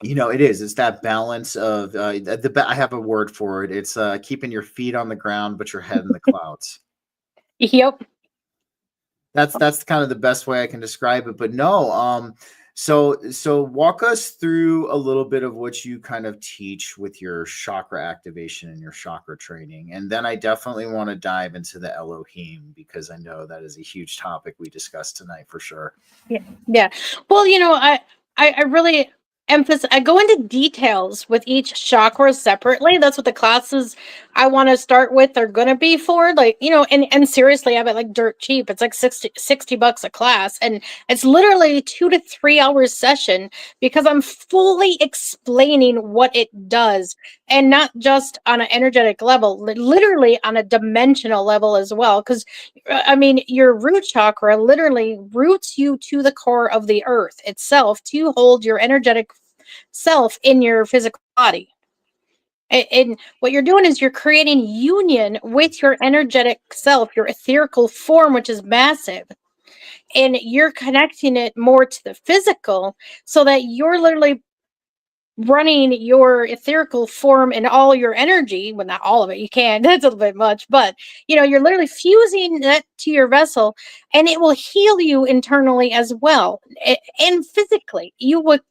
[SPEAKER 2] it is. It's that balance of I have a word for it. It's keeping your feet on the ground, but your head in the clouds.
[SPEAKER 3] Yep.
[SPEAKER 2] That's kind of the best way I can describe it. But no, so walk us through a little bit of what you kind of teach with your chakra activation and your chakra training. And then I definitely want to dive into the Elohim because I know that is a huge topic we discussed tonight for sure.
[SPEAKER 3] Yeah. Yeah. Well, I really emphasize, I go into details with each chakra separately. That's what the classes I want to start with are going to be for. Like, and seriously, I bet like dirt cheap. It's like $60 bucks a class. And it's literally 2 to 3 hours session because I'm fully explaining what it does, and not just on an energetic level, literally on a dimensional level as well. Because I mean, your root chakra literally roots you to the core of the earth itself to hold your energetic self in your physical body. And what you're doing is you're creating union with your energetic self, your etherical form, which is massive. And you're connecting it more to the physical so that you're literally running your etherical form and all your energy. Well, not all of it, you can, that's a little bit much, but you're literally fusing that to your vessel, and it will heal you internally as well. And physically,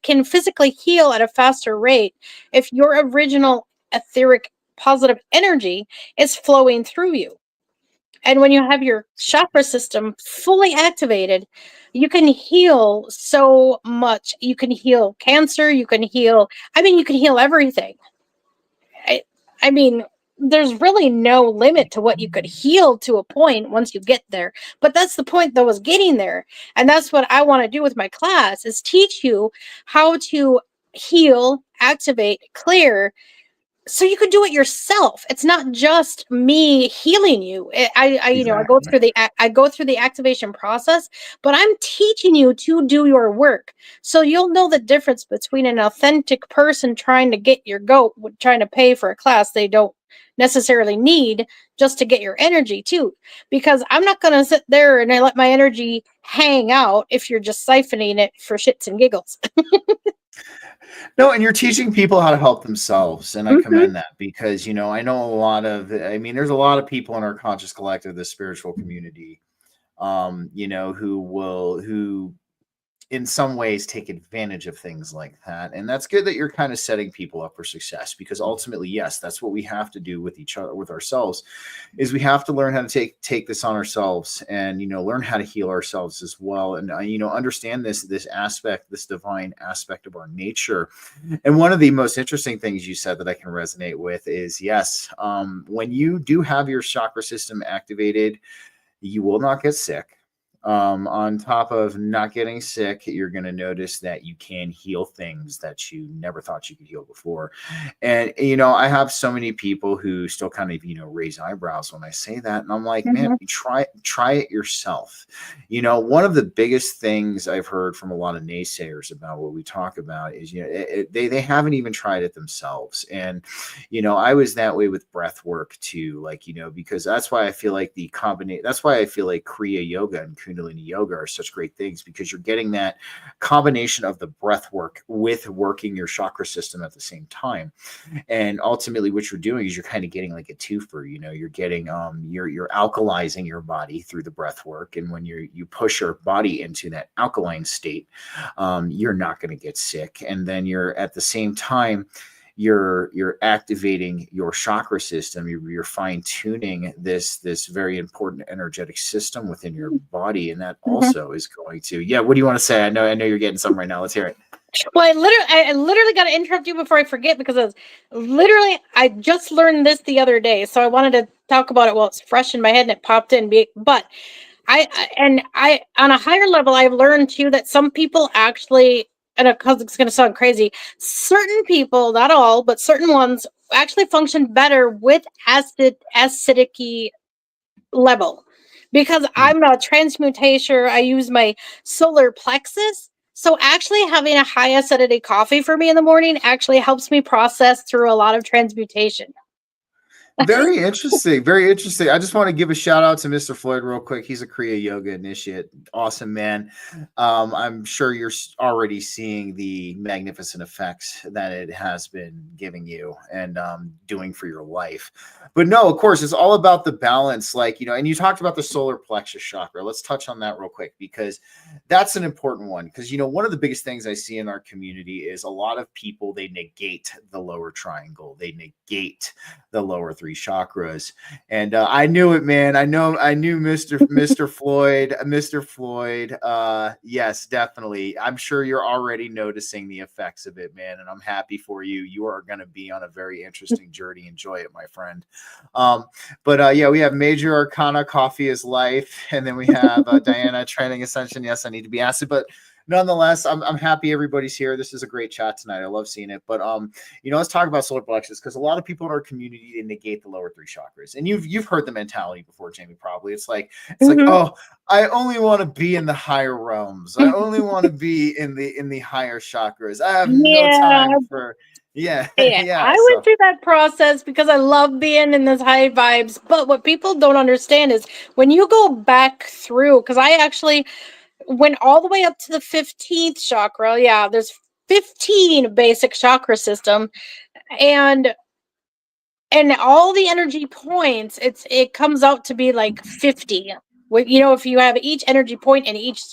[SPEAKER 3] can physically heal at a faster rate if your original etheric positive energy is flowing through you. And when you have your chakra system fully activated, you can heal so much. You can heal cancer. You can heal everything. I, I mean, there's really no limit to what you could heal to a point once you get there. But that's the point, though, is getting there. And that's what I want to do with my class, is teach you how to heal, activate, clear, so you can do it yourself. It's not just me healing you.
[SPEAKER 2] Exactly.
[SPEAKER 3] I go through the activation process, but I'm teaching you to do your work. So you'll know the difference between an authentic person trying to get your goat, trying to pay for a class they don't necessarily need just to get your energy too. Because I'm not going to sit there and I let my energy hang out if you're just siphoning it for shits and giggles.
[SPEAKER 2] No, and you're teaching people how to help themselves, and I
[SPEAKER 3] Hmm.
[SPEAKER 2] commend that because I know I mean, there's a lot of people in our conscious collective, the spiritual community, who in some ways take advantage of things like that. And that's good that you're kind of setting people up for success, because ultimately, yes, that's what we have to do with each other, with ourselves, is we have to learn how to take this on ourselves, and learn how to heal ourselves as well, and understand this aspect, this divine aspect of our nature. And one of the most interesting things you said that I can resonate with is, yes, when you do have your chakra system activated, you will not get sick. On top of not getting sick, you're going to notice that you can heal things that you never thought you could heal before. And I have so many people who still kind of raise eyebrows when I say that, and I'm like, man,
[SPEAKER 3] Hmm.
[SPEAKER 2] try it yourself. One of the biggest things I've heard from a lot of naysayers about what we talk about is they haven't even tried it themselves. And I was that way with breath work too, like because that's why I feel like that's why I feel like Kriya Yoga and Kundalini Yoga are such great things, because you're getting that combination of the breath work with working your chakra system at the same time. And ultimately what you're doing is you're kind of getting like a twofer. You're getting you're alkalizing your body through the breath work, and when you push your body into that alkaline state, you're not going to get sick. And then you're at the same time you're activating your chakra system. You're fine tuning this very important energetic system within your body, and that
[SPEAKER 3] Hmm.
[SPEAKER 2] also is going to. Yeah, what do you want to say? I know you're getting some right now. Let's hear it.
[SPEAKER 3] Well, I literally got to interrupt you before I forget, because I just learned this the other day, so I wanted to talk about it while it's fresh in my head and it popped in. But on a higher level, I've learned too that some people actually, and because it's going to sound crazy, certain people, not all, but certain ones actually function better with acidic level, because
[SPEAKER 2] Hmm.
[SPEAKER 3] I'm a transmutation. I use my solar plexus. So actually having a high acidity coffee for me in the morning actually helps me process through a lot of transmutation.
[SPEAKER 2] Very interesting. Very interesting. I just want to give a shout out to Mr. Floyd real quick. He's a Kriya Yoga initiate. Awesome, man. I'm sure you're already seeing the magnificent effects that it has been giving you and doing for your life. But no, of course, it's all about the balance. Like, and you talked about the solar plexus chakra. Let's touch on that real quick because that's an important one. Because, one of the biggest things I see in our community is a lot of people, they negate the lower triangle. They negate the lower three chakras. And I knew it, man. I knew Mr. Floyd. Yes, definitely. I'm sure you're already noticing the effects of it, man. And I'm happy for you. You are going to be on a very interesting journey. Enjoy it, my friend. But we have Major Arcana, Coffee is Life. And then we have Diana, Training Ascension. Yes, I need to be asked, but nonetheless, I'm happy everybody's here. This is a great chat tonight. I love seeing it. But let's talk about solar plexus because a lot of people in our community, they negate the lower three chakras. And you've heard the mentality before, Jayme, probably. It's like, oh, I only want to be in the higher realms. I only want to be in the higher chakras. I have no time for yeah.
[SPEAKER 3] I went through that process because I love being in those high vibes. But what people don't understand is when you go back through, because I actually went all the way up to the 15th chakra. Yeah, there's 15 basic chakra system, and all the energy points, it comes out to be like 50. If you have each energy point in each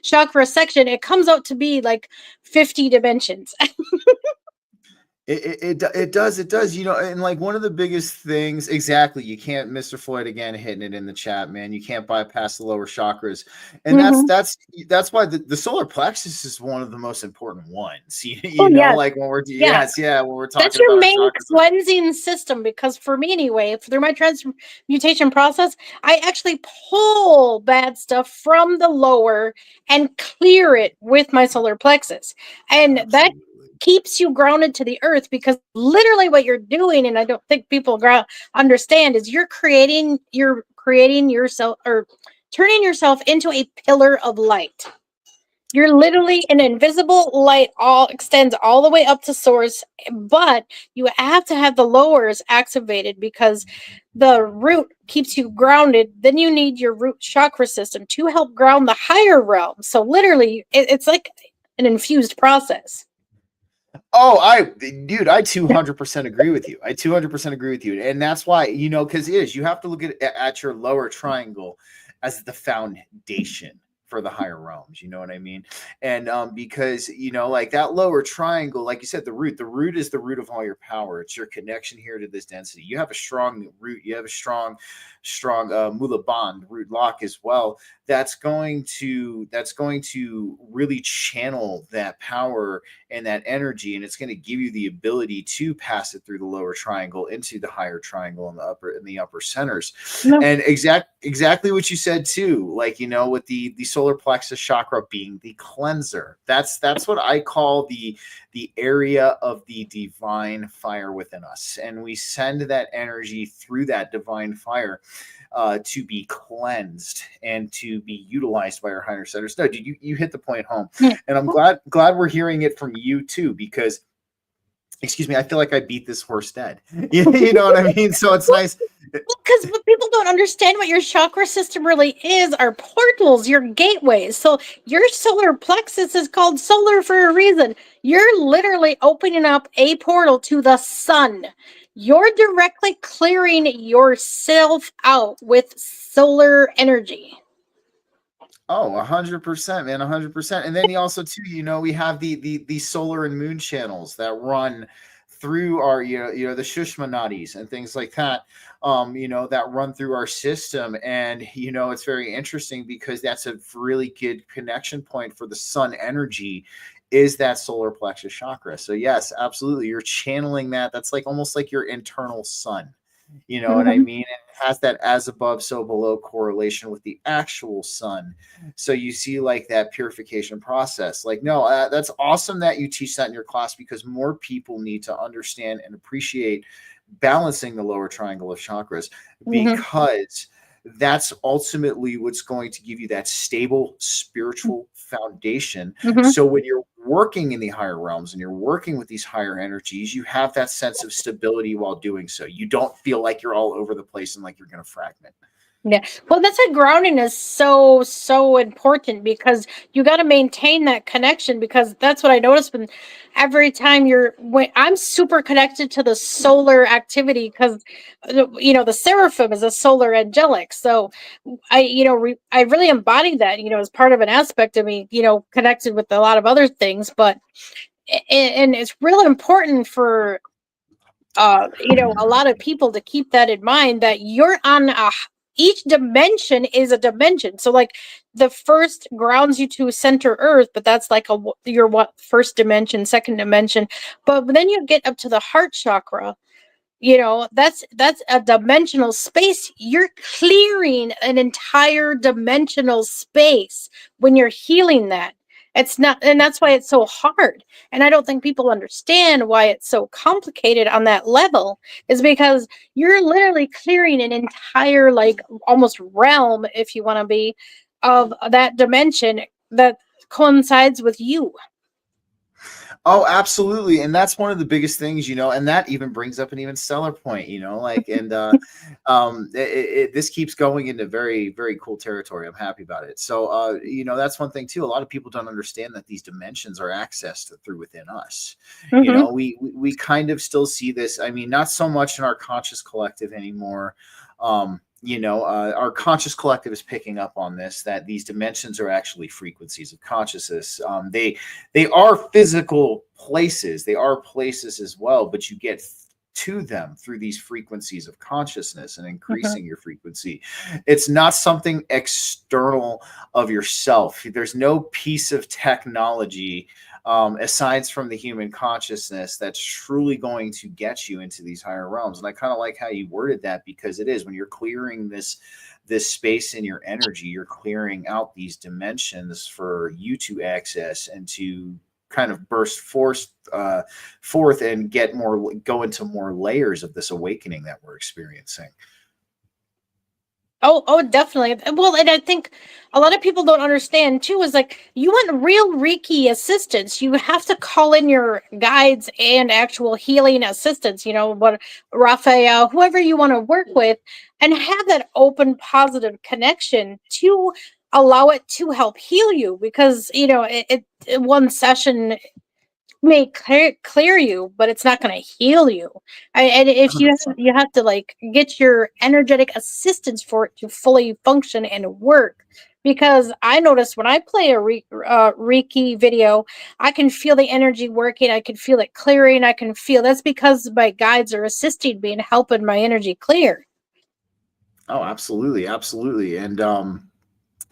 [SPEAKER 3] chakra section, it comes out to be like 50 dimensions.
[SPEAKER 2] It does, and like one of the biggest things, exactly, you can't, Mr. Floyd again hitting it in the chat, man, you can't bypass the lower chakras, and that's why the solar plexus is one of the most important ones. Like when we're when we're talking
[SPEAKER 3] that's your
[SPEAKER 2] about
[SPEAKER 3] main cleansing system, because for me anyway, through my transmutation process, I actually pull bad stuff from the lower and clear it with my solar plexus, and that keeps you grounded to the earth, because literally what you're doing, and I don't think people understand, is you're creating yourself, or turning yourself into a pillar of light. You're literally an invisible light, all extends all the way up to source, but you have to have the lowers activated because the root keeps you grounded. Then you need your root chakra system to help ground the higher realm. So literally it's like an infused process.
[SPEAKER 2] Oh, I 200% agree with you. I 200% agree with you. And that's why, because you have to look at your lower triangle as the foundation for the higher realms. You know what I mean? And because, like that lower triangle, like you said, the root is the root of all your power. It's your connection here to this density. You have a strong root. You have a strong mula bond, root lock as well. That's going to really channel that power and that energy, and it's going to give you the ability to pass it through the lower triangle into the higher triangle in the upper centers. And exactly what you said too, like with the solar plexus chakra being the cleanser. That's what I call the area of the divine fire within us, and we send that energy through that divine fire to be cleansed and to be utilized by our higher centers. No, dude, you hit the point home, and I'm glad we're hearing it from you too, because excuse me, I feel like I beat this horse dead. You know what I mean? So it's nice.
[SPEAKER 3] Because what people don't understand, what your chakra system really is, are portals, your gateways. So your solar plexus is called solar for a reason. You're literally opening up a portal to the sun. You're directly clearing yourself out with solar energy.
[SPEAKER 2] Oh, 100%, man, 100%. And then you also too, we have the solar and moon channels that run through our, the Shushma nadis and things like that, that run through our system. And, it's very interesting because that's a really good connection point for the sun energy, is that solar plexus chakra. So yes, absolutely. You're channeling that. That's like almost like your internal sun. You know what I mean? It has that as above, so below correlation with the actual sun. So you see like that purification process. Like, no, that's awesome that you teach that in your class, because more people need to understand and appreciate balancing the lower triangle of chakras, because that's ultimately what's going to give you that stable spiritual foundation.
[SPEAKER 3] Mm-hmm.
[SPEAKER 2] So when you're working in the higher realms and you're working with these higher energies, you have that sense of stability while doing so. You don't feel like you're all over the place and like you're going to fragment.
[SPEAKER 3] Yeah. Well, that's why grounding is so important, because you got to maintain that connection, because that's what I noticed when every time when I'm super connected to the solar activity, because the seraphim is a solar angelic. So I really embodied that, as part of an aspect of me, connected with a lot of other things, but and it's real important for a lot of people to keep that in mind, that you're on each dimension is a dimension. So like the first grounds you to center earth, but that's like your first dimension, second dimension. But then you get up to the heart chakra, that's a dimensional space. You're clearing an entire dimensional space when you're healing that. It's not, and that's why it's so hard. And I don't think people understand why it's so complicated on that level, is because you're literally clearing an entire, like, almost realm, if you want to be, of that dimension that coincides with you.
[SPEAKER 2] Oh, absolutely. And that's one of the biggest things, and that even brings up an even stellar point, this keeps going into very, very cool territory. I'm happy about it. So, that's one thing too. A lot of people don't understand that these dimensions are accessed through within us.
[SPEAKER 3] Mm-hmm.
[SPEAKER 2] We kind of still see this. I mean, not so much in our conscious collective anymore. Our conscious collective is picking up on this, that these dimensions are actually frequencies of consciousness. They are physical places. They are places as well, but you get to them through these frequencies of consciousness and increasing your frequency. It's not something external of yourself. There's no piece of technology aside from the human consciousness that's truly going to get you into these higher realms. And I kind of like how you worded that, because it is, when you're clearing this space in your energy, you're clearing out these dimensions for you to access and to kind of burst forth and go into more layers of this awakening that we're experiencing.
[SPEAKER 3] Oh, definitely. Well, and I think a lot of people don't understand too, is like, you want real Reiki assistance, you have to call in your guides and actual healing assistants, what Raphael, whoever you want to work with, and have that open, positive connection to allow it to help heal you, because one session may clear you, but it's not going to heal you. And if you have to, like, get your energetic assistance for it to fully function and work. Because I notice when I play a Reiki video, I can feel the energy working. I can feel it clearing. I can feel, that's because my guides are assisting me and helping my energy clear.
[SPEAKER 2] Oh, absolutely, absolutely.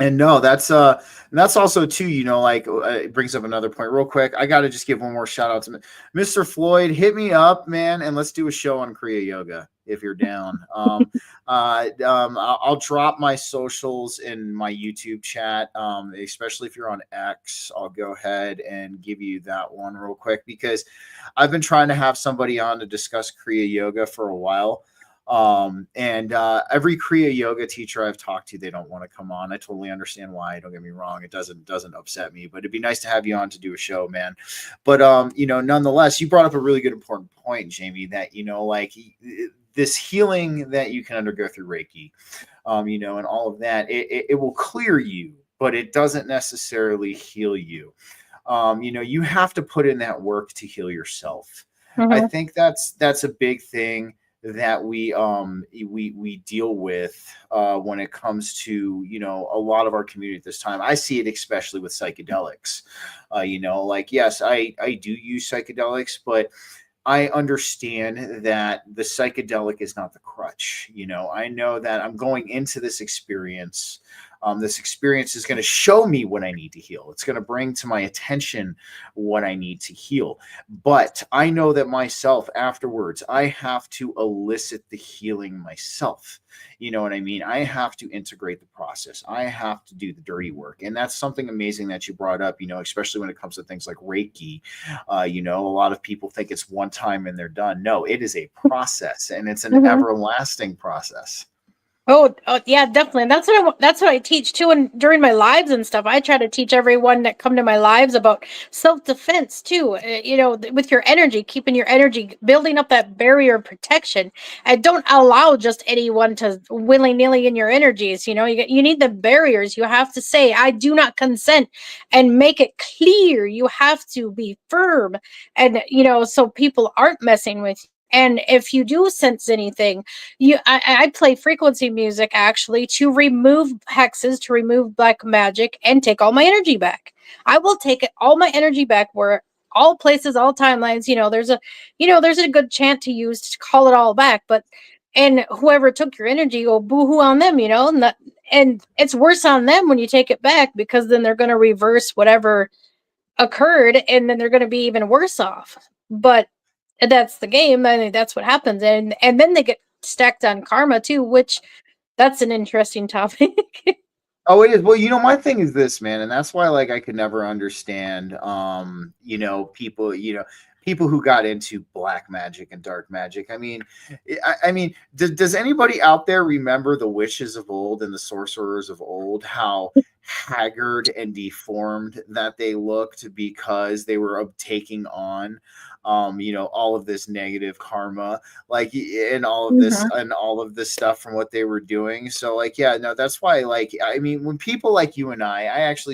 [SPEAKER 2] And no, that's also too, it brings up another point real quick. I got to just give one more shout out to Mr. Floyd. Hit me up, man, and let's do a show on Kriya Yoga if you're down. I'll drop my socials in my YouTube chat, especially if you're on X. I'll go ahead and give you that one real quick, because I've been trying to have somebody on to discuss Kriya Yoga for a while. Every Kriya Yoga teacher I've talked to, they don't want to come on. I totally understand why. Don't get me wrong. It doesn't upset me, but it'd be nice to have you on to do a show, man. But, nonetheless, you brought up a really good, important point, Jayme, that, like this healing that you can undergo through Reiki, and all of that, it will clear you, but it doesn't necessarily heal you. You have to put in that work to heal yourself.
[SPEAKER 3] Mm-hmm.
[SPEAKER 2] I think that's a big thing that we deal with when it comes to a lot of our community at this time. I see it especially with psychedelics. Yes, I do use psychedelics, but I understand that the psychedelic is not the crutch. I know that I'm going into this experience. This experience is going to show me what I need to heal. It's going to bring to my attention what I need to heal. But I know that myself, afterwards, I have to elicit the healing myself. You know what I mean? I have to integrate the process. I have to do the dirty work. And that's something amazing that you brought up, especially when it comes to things like Reiki. A lot of people think it's one time and they're done. No, it is a process, and it's an everlasting process.
[SPEAKER 3] Oh, yeah, definitely. And that's what I teach too. And during my lives and stuff, I try to teach everyone that come to my lives about self-defense too. With your energy, keeping your energy, building up that barrier of protection, and don't allow just anyone to willy-nilly in your energies. You need the barriers. You have to say, "I do not consent," and make it clear. You have to be firm, and so people aren't messing with you. And if you do sense anything, I play frequency music actually to remove hexes, to remove black magic, and take all my energy back. I will take all my energy back where all places, all timelines, there's a good chant to use to call it all back. But and whoever took your energy, go boohoo on them, and it's worse on them when you take it back, because then they're going to reverse whatever occurred, and then they're going to be even worse off. But that's the game. I mean, that's what happens, and then they get stacked on karma too, which that's an interesting topic.
[SPEAKER 2] Oh, it is. Well, my thing is this, man, and that's why, like, I could never understand, people who got into black magic and dark magic. I mean, does anybody out there remember the witches of old and the sorcerers of old? How haggard and deformed that they looked because they were taking on, all of this negative karma, like, and all of this
[SPEAKER 3] Mhm.
[SPEAKER 2] and all of this stuff from what they were doing. So, like, yeah, no, that's why, like, I mean, when people like you and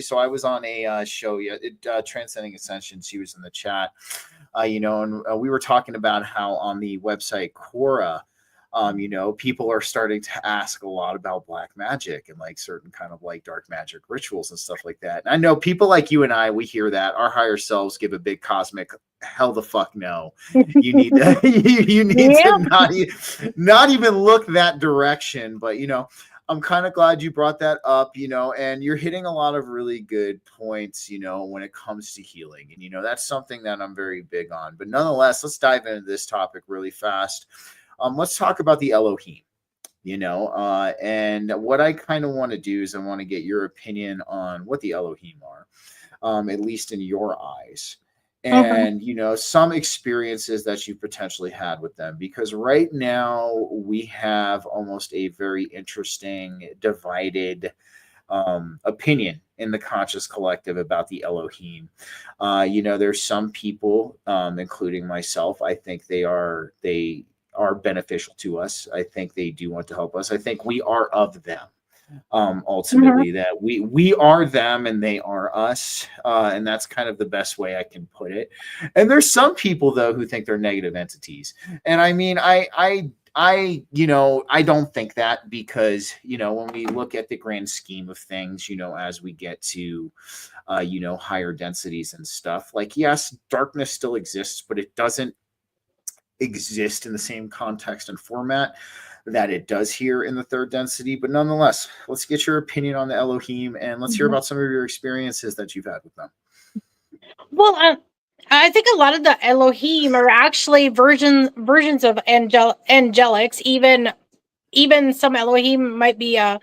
[SPEAKER 2] so I was on a show, Transcending Ascension. She was in the chat, and we were talking about how on the website Quora, people are starting to ask a lot about black magic and like certain kind of like dark magic rituals and stuff like that. And I know people like you and we hear that our higher selves give a big cosmic hell the fuck no. You need to, you need
[SPEAKER 3] Yeah.
[SPEAKER 2] to not even look that direction. But I'm kind of glad you brought that up, and you're hitting a lot of really good points, when it comes to healing. And, that's something that I'm very big on. But nonetheless, let's dive into this topic really fast. Let's talk about the Elohim, and what I kind of want to do is I want to get your opinion on what the Elohim are, at least in your eyes.
[SPEAKER 3] Mhm.
[SPEAKER 2] And, some experiences that you potentially had with them, because right now we have almost a very interesting divided opinion in the conscious collective about the Elohim. There's some people, including myself, I think they are beneficial to us. I think they do want to help us. I think we are of them.
[SPEAKER 3] Mhm.
[SPEAKER 2] Ultimately, that we are them and they are us, and that's kind of the best way I can put it. And there's some people though who think they're negative entities, and I mean, I don't think that, because when we look at the grand scheme of things, as we get to higher densities and stuff, like, yes, darkness still exists, but it doesn't exist in the same context and format that it does here in the third density. But nonetheless, let's get your opinion on the Elohim, and let's hear
[SPEAKER 3] Mhm.
[SPEAKER 2] about some of your experiences that you've had with them.
[SPEAKER 3] Well, I think a lot of the Elohim are actually versions of angelics. Even some Elohim might be a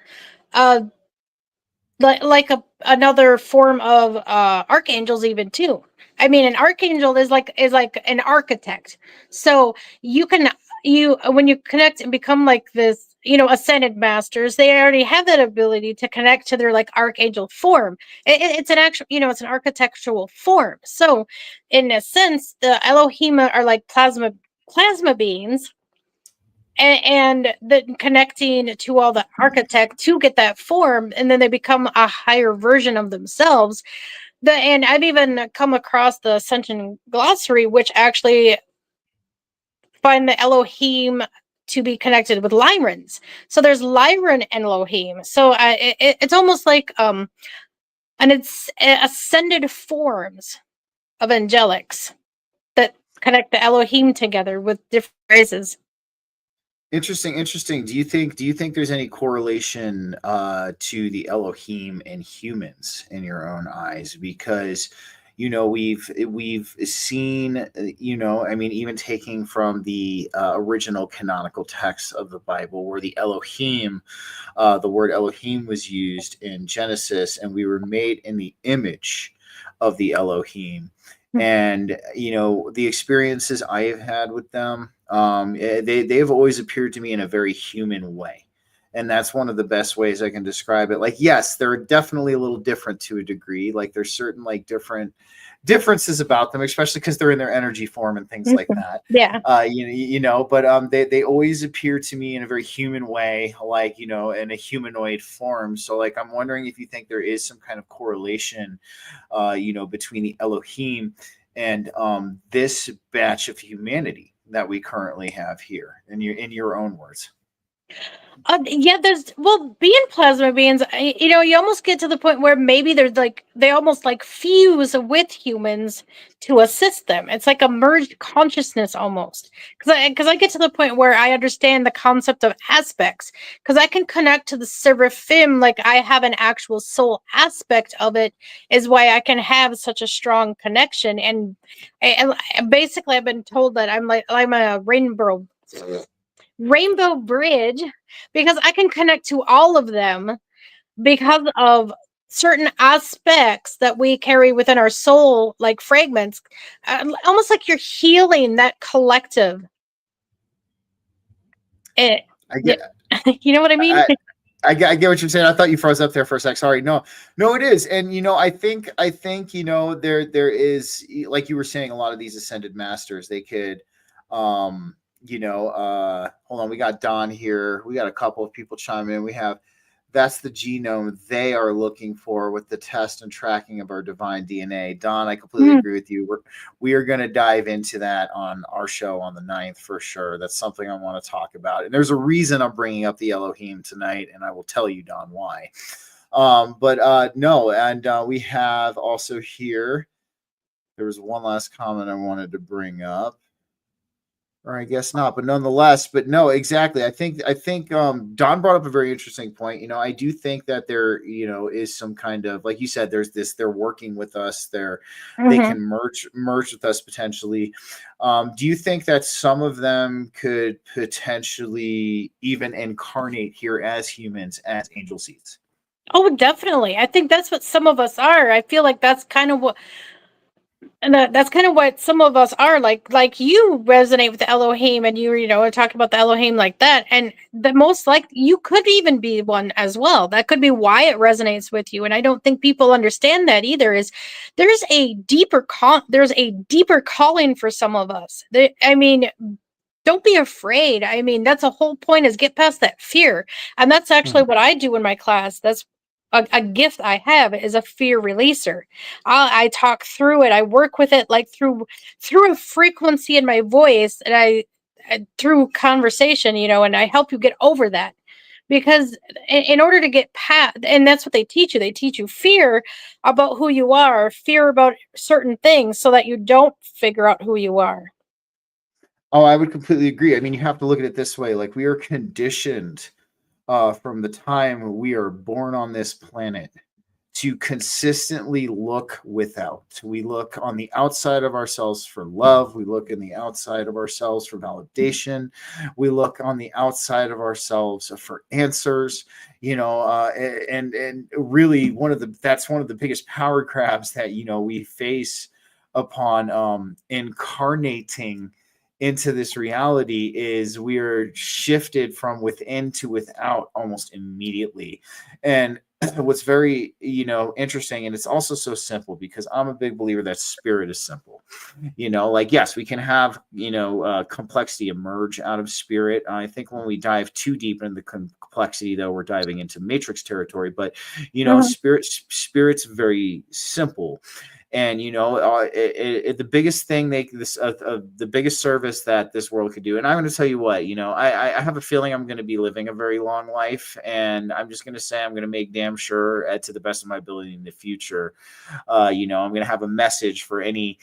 [SPEAKER 3] like another form of archangels even too. I mean, an archangel is like an architect. So you can you when you connect and become like this, ascended masters, they already have that ability to connect to their like archangel form. It's an actual, it's an architectural form. So in a sense, the Elohim are like plasma beings, and then connecting to all the architect to get that form, and then they become a higher version of themselves. And I've even come across the Ascension glossary, which actually find the Elohim to be connected with Lyrans. So there's Lyran and Elohim. So it's almost like and it's ascended forms of angelics that connect the Elohim together with different races.
[SPEAKER 2] Interesting. Do you think there's any correlation to the Elohim and humans in your own eyes? Because we've seen, I mean, even taking from the original canonical text of the Bible, where the Elohim, the word Elohim was used in Genesis, and we were made in the image of the Elohim. And the experiences I have had with them, they've always appeared to me in a very human way. And that's one of the best ways I can describe it. Like, yes, they're definitely a little different to a degree. Like there's certain like differences about them, especially because they're in their energy form and things like that.
[SPEAKER 3] Yeah.
[SPEAKER 2] But they always appear to me in a very human way, like, in a humanoid form. So like, I'm wondering if you think there is some kind of correlation, between the Elohim and this batch of humanity that we currently have here, in your own words.
[SPEAKER 3] Yeah, being plasma beings, you almost get to the point where maybe there's like they almost like fuse with humans to assist them. It's like a merged consciousness almost. Because I get to the point where I understand the concept of aspects. Because I can connect to the seraphim, like I have an actual soul aspect of it, is why I can have such a strong connection. And basically, I've been told that I'm a rainbow bridge because I can connect to all of them because of certain aspects that we carry within our soul, like fragments, almost like you're healing that collective.
[SPEAKER 2] I get,
[SPEAKER 3] you know what I mean?
[SPEAKER 2] I get what you're saying. I thought you froze up there for a sec. Sorry. No, it is. And, I think, there is, like you were saying, a lot of these ascended masters, they could, hold on. We got Don here. We got a couple of people chime in. That's the genome they are looking for with the test and tracking of our divine DNA. Don, I completely agree with you. We are going to dive into that on our show on the 9th for sure. That's something I want to talk about. And there's a reason I'm bringing up the Elohim tonight, and I will tell you, Don, why. We have also here, there was one last comment I wanted to bring up. Or I guess not, but nonetheless, but no, exactly. I think Don brought up a very interesting point. I do think that there, is some kind of, like you said, there's this, they're working with us, they can merge with us potentially. Do you think that some of them could potentially even incarnate here as humans, as angel seeds?
[SPEAKER 3] Oh, definitely. I think that's what some of us are. I feel like that's kind of what. And that's kind of what some of us are like you resonate with the Elohim, and you talk about the Elohim like that, and the most like you could even be one as well. That could be why it resonates with you. And I don't think people understand that either, is there's a deeper calling for some of us. Don't be afraid. That's a whole point, is get past that fear. And that's actually what I do in my class. That's a gift I have, is a fear releaser. I talk through it. I work with it like through a frequency in my voice, and I through conversation, and I help you get over that. Because in order to get past, and that's what they teach you. They teach you fear about who you are, fear about certain things, so that you don't figure out who you are.
[SPEAKER 2] Oh, I would completely agree. You have to look at it this way. Like, we are conditioned from the time we are born on this planet to consistently look without. We look on the outside of ourselves for love. We look in the outside of ourselves for validation. We look on the outside of ourselves for answers, and really that's one of the biggest power grabs that, we face upon incarnating into this reality, is we are shifted from within to without almost immediately. And what's very, interesting, and it's also so simple, because I'm a big believer that spirit is simple. Like, yes, we can have, complexity emerge out of spirit. I think when we dive too deep into the complexity, though, we're diving into matrix territory. But, spirit's very simple. And the biggest thing the biggest service that this world could do, and I'm going to tell you what, I have a feeling I'm going to be living a very long life, and I'm just going to say I'm going to make damn sure, to the best of my ability in the future, I'm going to have a message for any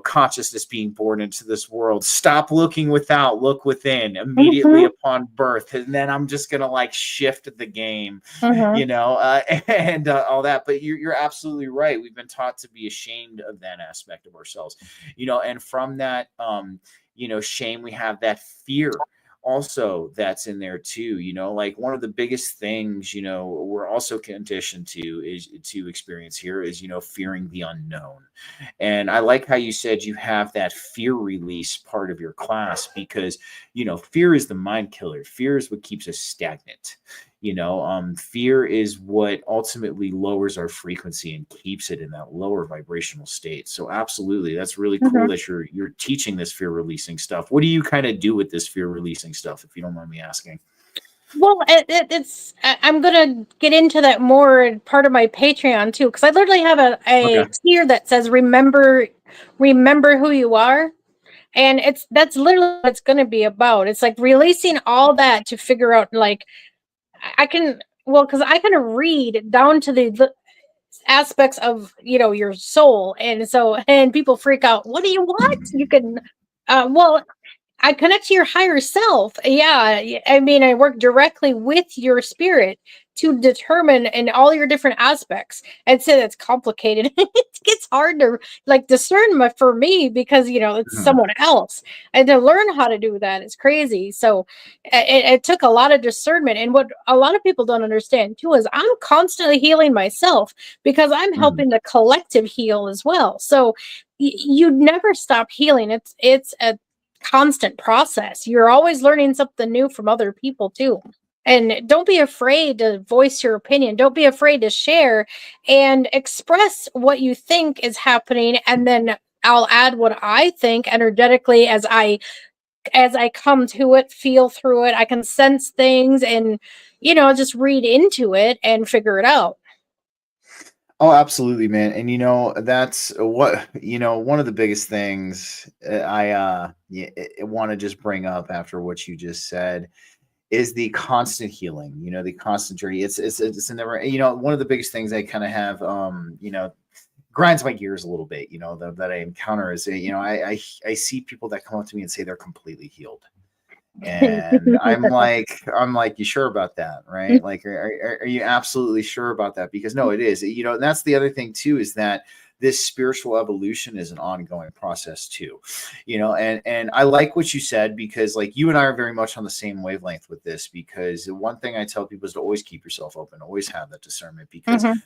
[SPEAKER 2] consciousness being born into this world. Stop looking without, look within immediately upon birth. And then I'm just going to like shift the game, and all that. But you're absolutely right. We've been taught to be ashamed of that aspect of ourselves, and from that, shame, we have that fear also that's in there too. Like one of the biggest things, we're also conditioned to experience here is, fearing the unknown. And I like how you said you have that fear release part of your class, because fear is the mind killer. Fear is what keeps us stagnant. Fear is what ultimately lowers our frequency and keeps it in that lower vibrational state. So absolutely, that's really cool that you're teaching this fear releasing stuff. What do you kind of do with this fear releasing stuff, if you don't mind me asking?
[SPEAKER 3] Well, I'm gonna get into that more in part of my Patreon too, because I literally have a
[SPEAKER 2] Okay.
[SPEAKER 3] tier that says remember who you are. And that's literally what it's gonna be about. It's like releasing all that to figure out, like, I can, well, because I kind of read down to the aspects of your soul, and people freak out. What do you want? You can, well, I connect to your higher self. Yeah, I mean, I work directly with your spirit to determine in all your different aspects. I'd say that's complicated. It gets hard to like discern for me, because it's
[SPEAKER 2] Mhm.
[SPEAKER 3] someone else, and to learn how to do that is crazy. So it took a lot of discernment, and what a lot of people don't understand too is I'm constantly healing myself, because I'm
[SPEAKER 2] Mhm.
[SPEAKER 3] helping the collective heal as well. So you never stop healing. It's a constant process. You're always learning something new from other people too. And don't be afraid to voice your opinion. Don't be afraid to share and express what you think is happening, and then I'll add what I think energetically as I come to it, feel through it. I can sense things and just read into it and figure it out.
[SPEAKER 2] Oh, absolutely, man. And that's what, one of the biggest things I want to just bring up after what you just said is the constant healing, the constant journey. It's a never, one of the biggest things I kind of have, grinds my gears a little bit, that I encounter is, I see people that come up to me and say they're completely healed. And I'm like, you sure about that? Right? Like, are you absolutely sure about that? Because no, it is, and that's the other thing too, is that this spiritual evolution is an ongoing process too, and I like what you said, because like you and I are very much on the same wavelength with this, because the one thing I tell people is to always keep yourself open, always have that discernment, because
[SPEAKER 3] Mhm.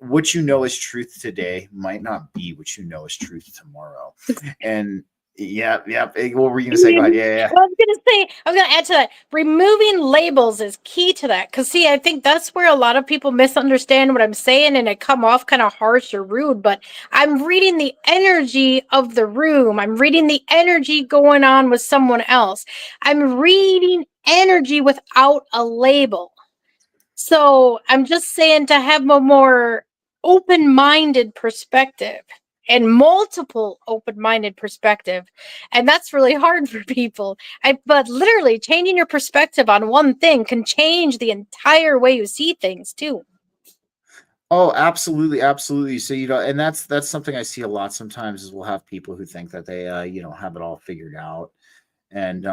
[SPEAKER 2] what you know is truth today might not be what you know is truth tomorrow. And yeah, yeah. What were you gonna say? Go ahead. Yeah, yeah.
[SPEAKER 3] I was gonna add to that. Removing labels is key to that. Cause see, I think that's where a lot of people misunderstand what I'm saying, and it come off kind of harsh or rude. But I'm reading the energy of the room. I'm reading the energy going on with someone else. I'm reading energy without a label. So I'm just saying to have a more open-minded perspective, and multiple open-minded perspective. And that's really hard for people. But literally changing your perspective on one thing can change the entire way you see things too.
[SPEAKER 2] Oh, absolutely, absolutely. So and that's something I see a lot sometimes, is we'll have people who think that they have it all figured out, and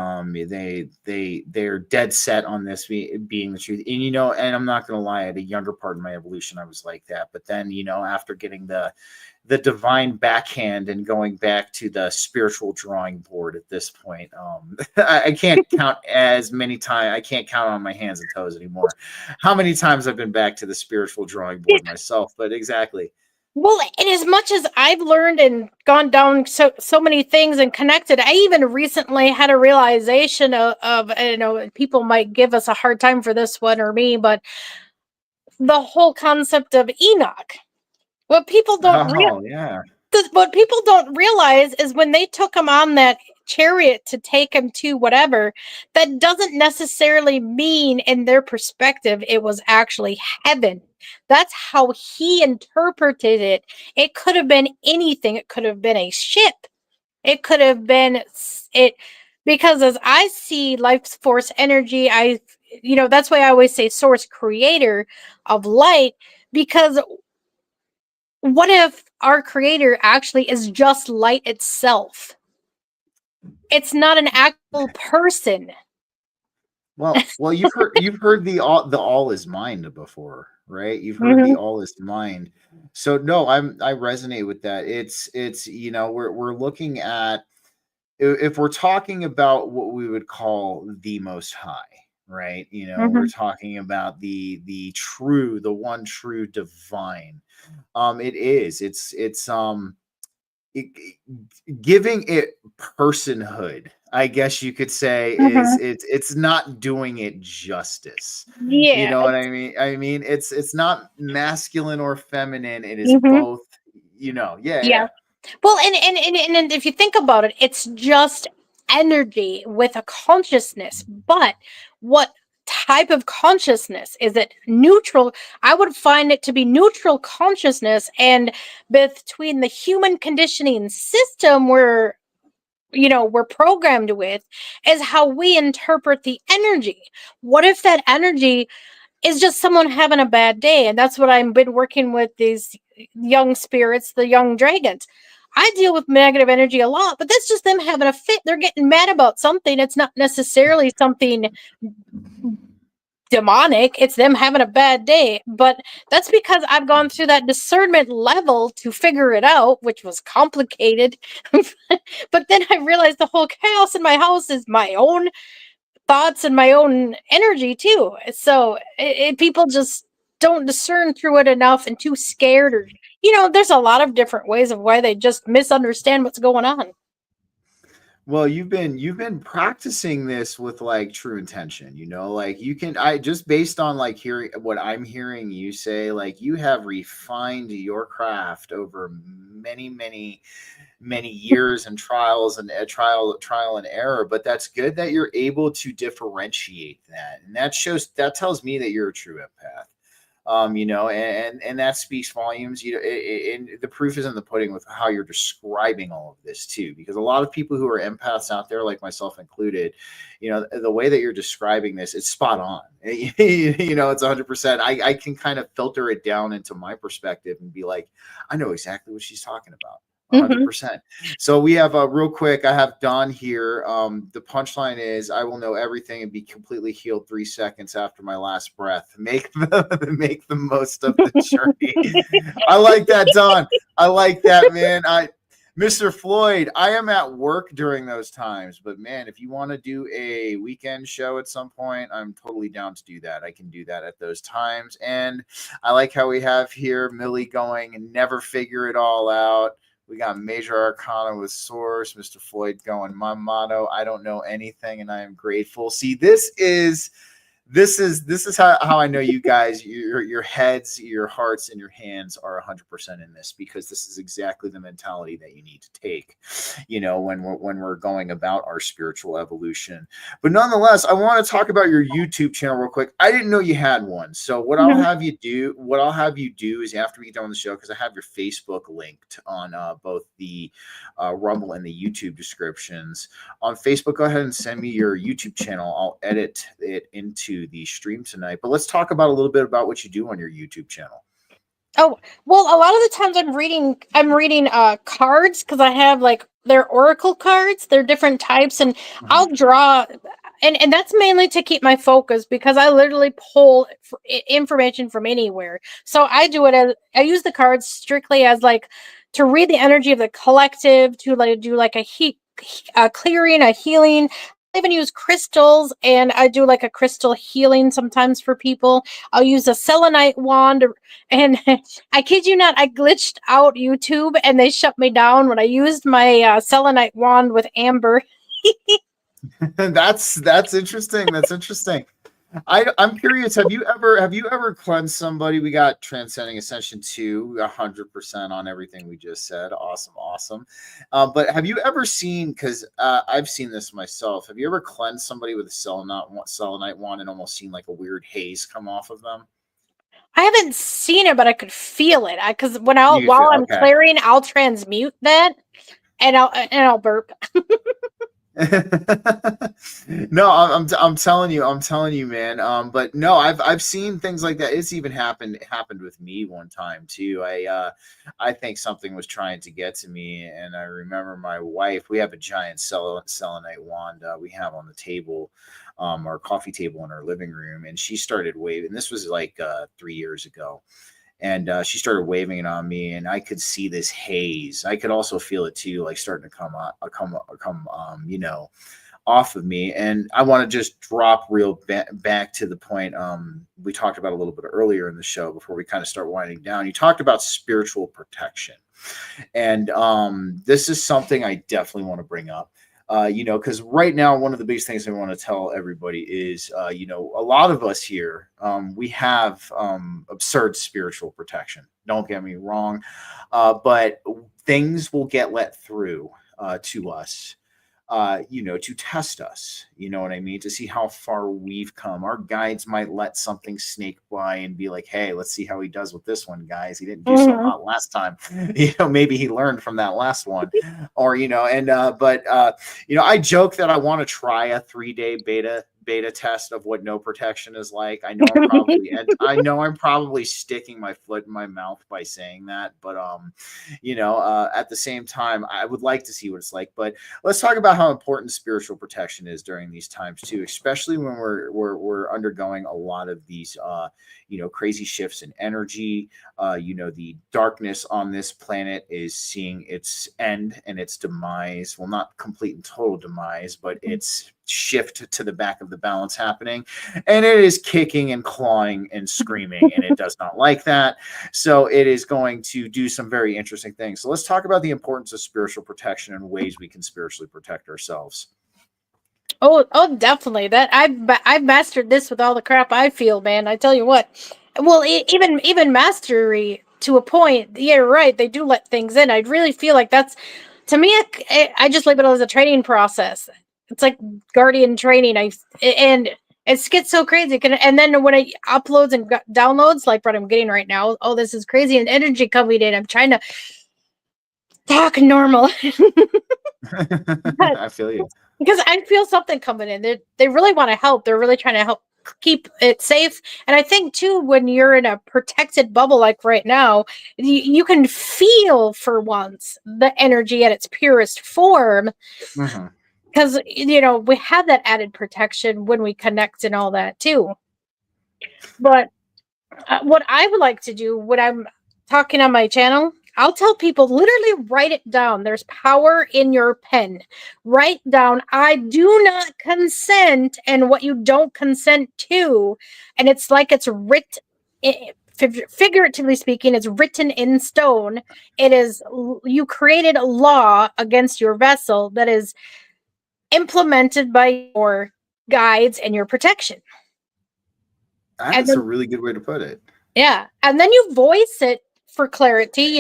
[SPEAKER 2] they're dead set on this being the truth. And and I'm not gonna lie, at a younger part of my evolution, I was like that. But then after getting the divine backhand and going back to the spiritual drawing board at this point, I can't count as many times. I can't count on my hands and toes anymore how many times I've been back to the spiritual drawing board myself. But exactly.
[SPEAKER 3] Well, and as much as I've learned and gone down so many things and connected, I even recently had a realization of people might give us a hard time for this one or me, but the whole concept of Enoch. What people don't realize
[SPEAKER 2] Oh yeah.
[SPEAKER 3] what people don't realize is when they took him on that chariot to take him to whatever, that doesn't necessarily mean in their perspective it was actually heaven. That's how he interpreted it. It could have been anything. It could have been a ship. It could have been it, because as I see life force energy, that's why I always say source creator of light, because what if our creator actually is just light itself? It's not an actual person.
[SPEAKER 2] Well, you've heard the all is mind before, right? You've heard the
[SPEAKER 3] Mhm.
[SPEAKER 2] all is mind. So no, I resonate with that. It's we're looking at if we're talking about what we would call the Most High, right? You know, we're talking about the one true divine. Giving it personhood, I guess you could say, is it's not doing it justice. You
[SPEAKER 3] Yeah.
[SPEAKER 2] know what I mean? It's not masculine or feminine. It is
[SPEAKER 3] hmm
[SPEAKER 2] both. You know, yeah,
[SPEAKER 3] Yeah.
[SPEAKER 2] yeah.
[SPEAKER 3] Well, and if you think about it, it's just energy with a consciousness. But what type of consciousness is it? Neutral. I would find it to be neutral consciousness, and between the human conditioning system we're programmed with is how we interpret the energy. What if that energy is just someone having a bad day? And that's what I've been working with these young spirits, the young dragons. I deal with negative energy a lot, but that's just them having a fit. They're getting mad about something. It's not necessarily something demonic. It's them having a bad day. But that's because I've gone through that discernment level to figure it out, which was complicated. But then I realized the whole chaos in my house is my own thoughts and my own energy too. So people just don't discern through it enough and too scared, or there's a lot of different ways of why they just misunderstand what's going on.
[SPEAKER 2] Well, you've been practicing this with like true intention, you know, like you can, I just based on like hearing what I'm hearing you say, like you have refined your craft over many years and trials and trial and error. But that's good that you're able to differentiate that, and that tells me that you're a true empath. You know, and that speaks volumes. You know, and the proof is in the pudding with how you're describing all of this too, because a lot of people who are empaths out there, like myself included, you know, the way that you're describing this, it's spot on. You know, it's 100%. I can kind of filter it down into my perspective and be like, I know exactly what she's talking about.
[SPEAKER 3] hmm
[SPEAKER 2] 100%. So we have real quick. I have Don here. The punchline is, I will know everything and be completely healed 3 seconds after my last breath. Make the most of the journey. I like that, Don. I like that, man. Mr. Floyd, I am at work during those times, but man, if you want to do a weekend show at some point, I'm totally down to do that. I can do that at those times. And I like how we have here Millie going and never figure it all out. We got Major Arcana with Source. Mr. Floyd going, my motto, I don't know anything and I am grateful. See, this is how I know you guys, your heads, your hearts, and your hands are 100% in this, because this is exactly the mentality that you need to take, you know, when we're going about our spiritual evolution. But nonetheless, I want to talk about your YouTube channel real quick. I didn't know you had one. So what I'll have you do is, after we get done with the show, because I have your Facebook linked on both the Rumble and the YouTube descriptions. On Facebook, go ahead and send me your YouTube channel. I'll edit it into the stream tonight. But let's talk about a little bit about what you do on your YouTube channel.
[SPEAKER 3] Oh, well, a lot of the times I'm reading cards, because I have like they're oracle cards. They're different types, and I'll draw, and that's mainly to keep my focus, because I literally pull information from anywhere. So I use the cards strictly as like to read the energy of the collective, to like do like a clearing, a healing. I even use crystals, and I do like a crystal healing sometimes for people. I'll use a selenite wand, and I kid you not, I glitched out YouTube and they shut me down when I used my selenite wand with amber.
[SPEAKER 2] That's interesting. That's interesting. I'm curious. Have you ever cleansed somebody? We got Transcending Ascension 2, 100% on everything we just said. Awesome. But have you ever seen? Because I've seen this myself. Have you ever cleansed somebody with a selenite wand and almost seen like a weird haze come off of them?
[SPEAKER 3] I haven't seen it, but I could feel it. Because
[SPEAKER 2] You could
[SPEAKER 3] while
[SPEAKER 2] feel,
[SPEAKER 3] I'm
[SPEAKER 2] okay.
[SPEAKER 3] clearing, I'll transmute that, and I'll burp.
[SPEAKER 2] No, I'm telling you, man. But no, I've seen things like that. It's even happened with me one time too. I think something was trying to get to me, and I remember my wife. We have a giant selenite wand we have on the table, our coffee table in our living room, and she started waving. This was like 3 years ago. And she started waving it on me, and I could see this haze. I could also feel it too, like starting to come off of me. And I want to just drop real back to the point we talked about a little bit earlier in the show before we kind of start winding down. You talked about spiritual protection, and this is something I definitely want to bring up. Because right now, one of the biggest things I want to tell everybody is, a lot of us here, we have absurd spiritual protection. Don't get me wrong, but things will get let through to us, to test us, you know what I mean? To see how far we've come. Our guides might let something snake by and be like, hey, let's see how he does with this one, guys. He didn't do so hot last time. Maybe he learned from that last one. Or, I joke that I want to try a 3-day beta test of what no protection is like. I know I'm probably sticking my foot in my mouth by saying that, but at the same time, I would like to see what it's like. But let's talk about how important spiritual protection is during these times too, especially when we're undergoing a lot of these crazy shifts in energy. The darkness on this planet is seeing its end and its demise. Well, not complete and total demise, but its shift to the back of the balance happening, and it is kicking and clawing and screaming, and it does not like that. So it is going to do some very interesting things. So let's talk about the importance of spiritual protection and ways we can spiritually protect ourselves.
[SPEAKER 3] Oh, definitely. That I've mastered this with all the crap I feel, man. I tell you what. Well, even mastery to a point. Yeah, right. They do let things in. I really feel like that's, to me. I just label it as a training process. It's like guardian training. And it gets so crazy. And then when it uploads and downloads, like what I'm getting right now, oh, this is crazy. And energy coming in. I'm trying to talk normal.
[SPEAKER 2] I feel you.
[SPEAKER 3] Because I feel something coming in. They really want to help. They're really trying to help keep it safe. And I think too, when you're in a protected bubble like right now, you can feel for once the energy at its purest form. Because we have that added protection when we connect and all that too. But what I would like to do when I'm talking on my channel, I'll tell people, literally write it down. There's power in your pen. Write down, I do not consent, and what you don't consent to. And it's like it's written, figuratively speaking, it's written in stone. It is, you created a law against your vessel that is implemented by your guides and your protection.
[SPEAKER 2] That's a really good way to put it.
[SPEAKER 3] Yeah. And then you voice it for clarity,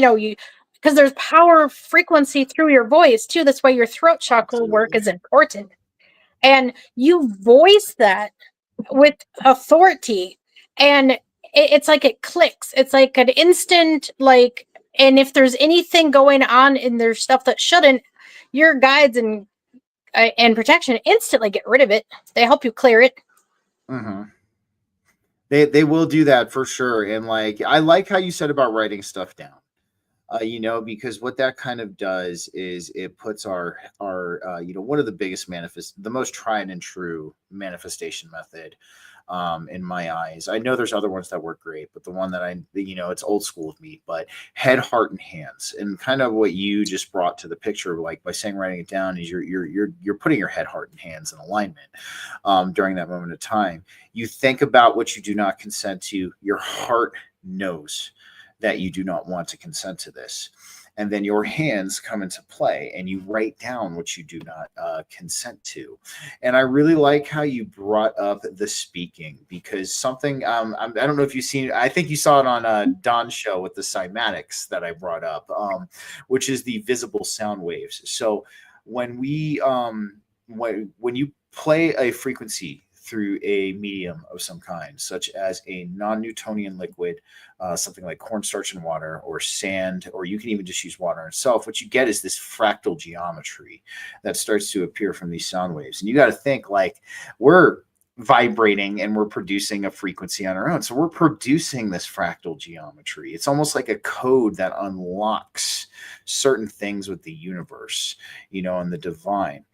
[SPEAKER 3] because there's power frequency through your voice too. That's why your throat chakra work is important. And you voice that with authority, and it's like it clicks. It's like an instant, and if there's anything going on in their stuff that shouldn't, your guides and protection instantly get rid of it. They help you clear it.
[SPEAKER 2] They will do that for sure. And I like how you said about writing stuff down, because what that kind of does is it puts our one of the biggest the most tried and true manifestation method, in my eyes. I know there's other ones that work great, but the one that it's old school with me, but head, heart, and hands. And kind of what you just brought to the picture, like by saying writing it down, is you're putting your head, heart, and hands in alignment during that moment of time. You think about what you do not consent to. Your heart knows that you do not want to consent to this. And then your hands come into play and you write down what you do not consent to. And I really like how you brought up the speaking, because something, I don't know if you've seen, I think you saw it on Don's show with the cymatics that I brought up, which is the visible sound waves. So when when you play a frequency through a medium of some kind, such as a non-Newtonian liquid, something like cornstarch and water, or sand, or you can even just use water itself, what you get is this fractal geometry that starts to appear from these sound waves. And you got to think, we're vibrating and we're producing a frequency on our own. So we're producing this fractal geometry. It's almost like a code that unlocks certain things with the universe, and the divine.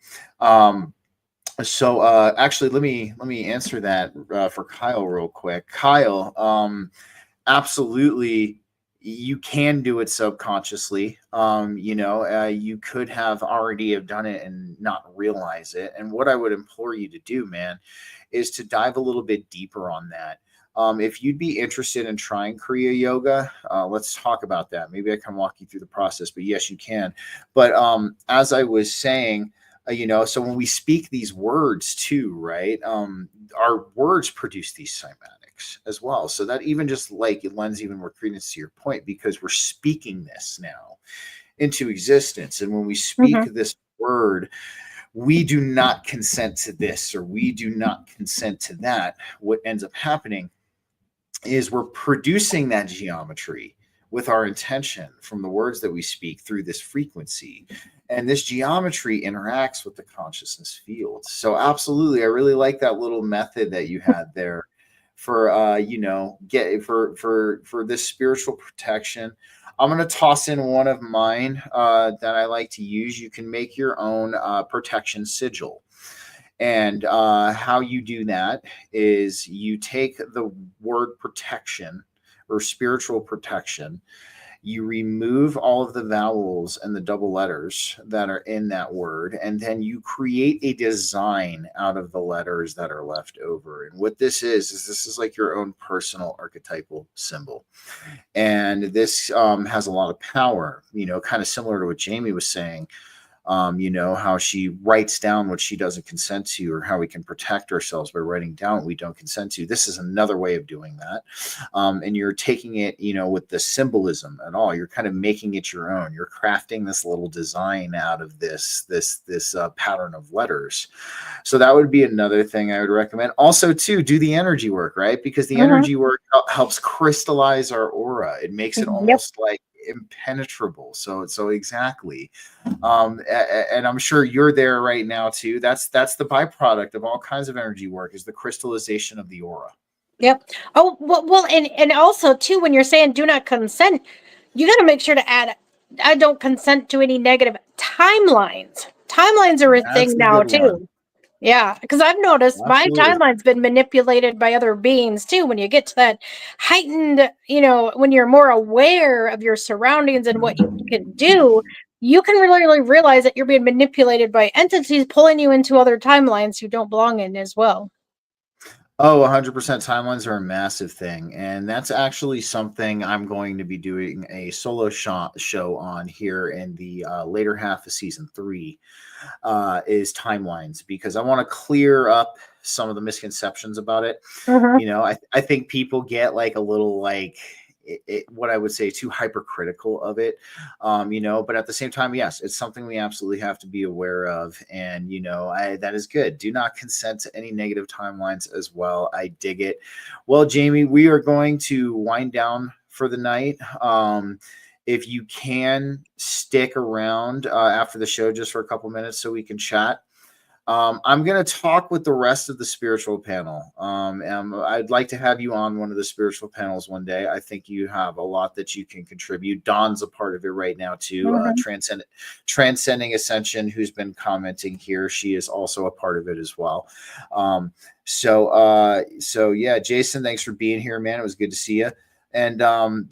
[SPEAKER 2] So actually, let me answer that for Kyle real quick. Kyle, absolutely, you can do it subconsciously. You could have already have done it and not realize it. And what I would implore you to do, man, is to dive a little bit deeper on that. If you'd be interested in trying Kriya Yoga, let's talk about that. Maybe I can walk you through the process, but yes, you can. But as I was saying, so when we speak these words too, right? Our words produce these cymatics as well. So that even just like it lends even more credence to your point, because we're speaking this now into existence. And when we speak this word, we do not consent to this, or we do not consent to that. What ends up happening is we're producing that geometry with our intention from the words that we speak through this frequency. And this geometry interacts with the consciousness field. So absolutely, I really like that little method that you had there for for this spiritual protection. I'm going to toss in one of mine that I like to use. You can make your own protection sigil. And how you do that is you take the word protection or spiritual protection, you remove all of the vowels and the double letters that are in that word, and then you create a design out of the letters that are left over. And what this is like your own personal archetypal symbol. And this has a lot of power, kind of similar to what Jayme was saying. How she writes down what she doesn't consent to, or how we can protect ourselves by writing down what we don't consent to. This is another way of doing that. And you're taking it, with the symbolism and all, you're kind of making it your own. You're crafting this little design out of this pattern of letters. So that would be another thing I would recommend. Also, too, do the energy work, right? Because the energy work helps crystallize our aura. It makes it almost like impenetrable. So exactly. And I'm sure you're there right now too. That's the byproduct of all kinds of energy work, is the crystallization of the aura.
[SPEAKER 3] Yep. Oh, well, and also too, when you're saying do not consent, you got to make sure to add, I don't consent to any negative timelines. Timelines are a thing now too. Yeah, because I've noticed my timeline's been manipulated by other beings too. When you get to that heightened, when you're more aware of your surroundings and what you can do, you can really realize that you're being manipulated by entities pulling you into other timelines you don't belong in as well.
[SPEAKER 2] Oh, 100%. Timelines are a massive thing. And that's actually something I'm going to be doing a solo show on here in the later half of season 3, is timelines, because I want to clear up some of the misconceptions about it. I think people get like a little like what I would say too hypercritical of it, but at the same time, yes, it's something we absolutely have to be aware of. And that is good. Do not consent to any negative timelines as well. I dig it. Well, Jayme, we are going to wind down for the night. If you can stick around after the show just for a couple minutes so we can chat. I'm going to talk with the rest of the spiritual panel. And I'd like to have you on one of the spiritual panels one day. I think you have a lot that you can contribute. Dawn's a part of it right now too. Transcending Ascension, who's been commenting here, she is also a part of it as well. So yeah, Jason, thanks for being here, man. It was good to see you. And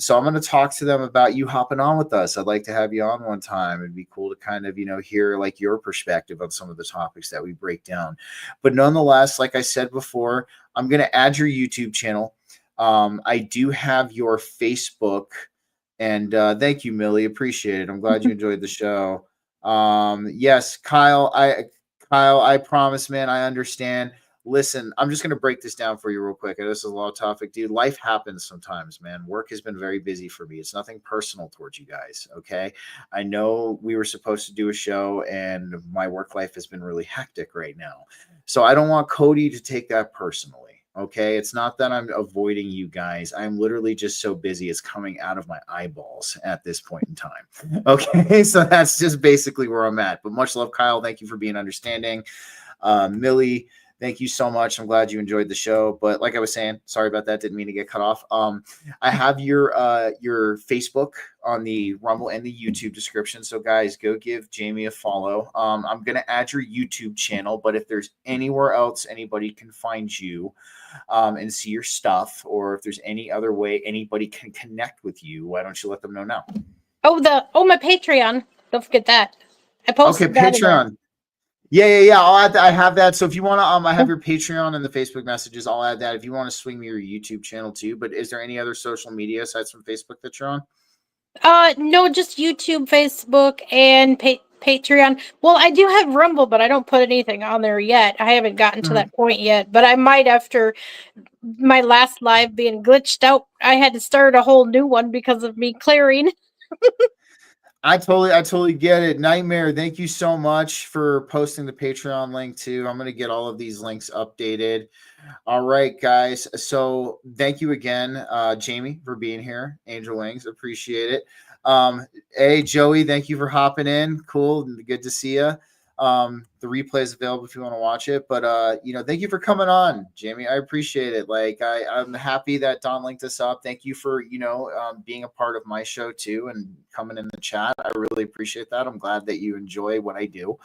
[SPEAKER 2] so I'm going to talk to them about you hopping on with us. I'd like to have you on one time. It'd be cool to kind of, hear like your perspective on some of the topics that we break down. But nonetheless, like I said before, I'm going to add your YouTube channel. I do have your Facebook. And thank you, Millie. Appreciate it. I'm glad you enjoyed the show. Yes, Kyle, I promise, man, I understand. Listen, I'm just going to break this down for you real quick. This is a lot of topic, dude. Life happens sometimes, man. Work has been very busy for me. It's nothing personal towards you guys, okay? I know we were supposed to do a show, and my work life has been really hectic right now. So I don't want Cody to take that personally, okay? It's not that I'm avoiding you guys. I'm literally just so busy. It's coming out of my eyeballs at this point in time, okay? So that's just basically where I'm at. But much love, Kyle. Thank you for being understanding. Millie, Thank you so much. I'm glad you enjoyed the show. But like I was saying, sorry about that. Didn't mean to get cut off. I have your Facebook on the Rumble and the YouTube description. So guys, go give Jayme a follow. I'm gonna add your YouTube channel, but if there's anywhere else anybody can find you and see your stuff, or if there's any other way anybody can connect with you, why don't you let them know now?
[SPEAKER 3] My Patreon. Don't forget that. I
[SPEAKER 2] Okay,
[SPEAKER 3] posted that in there.
[SPEAKER 2] Patreon. Yeah. I'll add that. I have that. So if you want to, I have your Patreon and the Facebook messages. I'll add that. If you want to swing me your YouTube channel too. But is there any other social media aside from Facebook that you're on?
[SPEAKER 3] No, just YouTube, Facebook, and Patreon. Well, I do have Rumble, but I don't put anything on there yet. I haven't gotten to that point yet, but I might after my last live being glitched out. I had to start a whole new one because of me clearing.
[SPEAKER 2] I totally get it. Nightmare, thank you so much for posting the Patreon link too. I'm going to get all of these links updated. All right, guys. So thank you again, Jayme, for being here. Angel Wings, appreciate it. Hey, Joey, thank you for hopping in. Cool. Good to see you. The replay is available if you want to watch it, but thank you for coming on, Jayme. I appreciate it. Like I'm happy that Don linked us up. Thank you for being a part of my show too and coming in the chat. I really appreciate that. I'm glad that you enjoy what I do,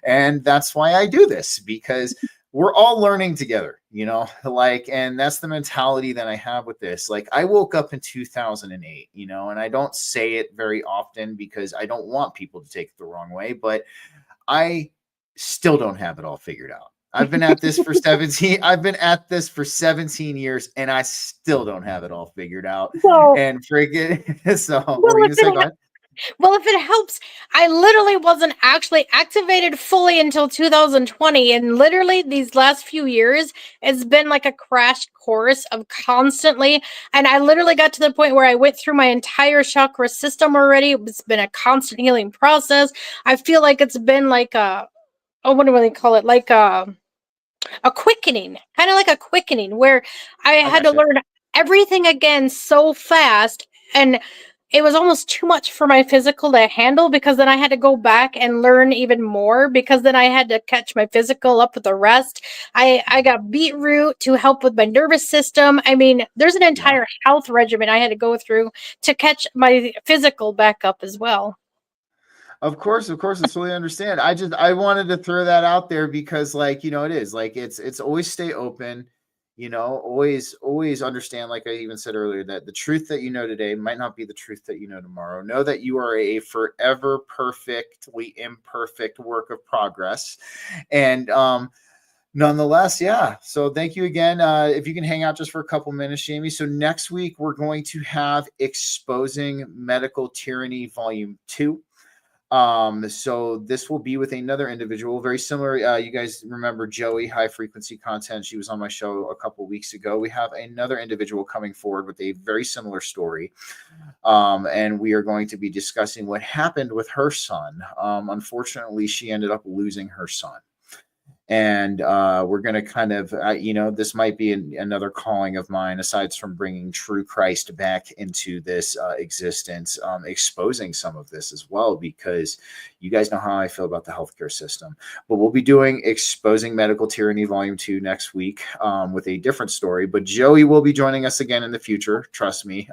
[SPEAKER 2] and that's why I do this, because we're all learning together, and that's the mentality that I have with this. Like, I woke up in 2008, and I don't say it very often because I don't want people to take it the wrong way, but I still don't have it all figured out. I've been at this for 17 years and I still don't have it all figured out.
[SPEAKER 3] Well,
[SPEAKER 2] and freaking so what were you gonna say? Go ahead.
[SPEAKER 3] Well, if it helps, I literally wasn't actually activated fully until 2020. And literally these last few years, it's been like a crash course of constantly. And I literally got to the point where I went through my entire chakra system already. It's been a constant healing process. I feel like it's been like what do they call it? Like a quickening, kind of like a quickening where I had to learn everything again so fast. And it was almost too much for my physical to handle, because then I had to go back and learn even more, because then I had to catch my physical up with the rest. I got beetroot to help with my nervous system. I mean, there's an entire health regimen I had to go through to catch my physical back up as well.
[SPEAKER 2] Of course, I totally understand. I wanted to throw that out there because, it is like it's always stay open. Always understand, like I even said earlier, that the truth that you know today might not be the truth that you know tomorrow. Know that you are a forever perfectly imperfect work of progress. And nonetheless, yeah. So thank you again. If you can hang out just for a couple minutes, Jayme. So next week, we're going to have Exposing Medical Tyranny Volume 2. So this will be with another individual, very similar. You guys remember Joey, High Frequency Content. She was on my show a couple weeks ago. We have another individual coming forward with a very similar story. And we are going to be discussing what happened with her son. Unfortunately, she ended up losing her son. And we're going to kind of, this might be another calling of mine, aside from bringing true Christ back into this existence, exposing some of this as well, because you guys know how I feel about the healthcare system. But we'll be doing Exposing Medical Tyranny Volume 2 next week with a different story. But Joey will be joining us again in the future, trust me,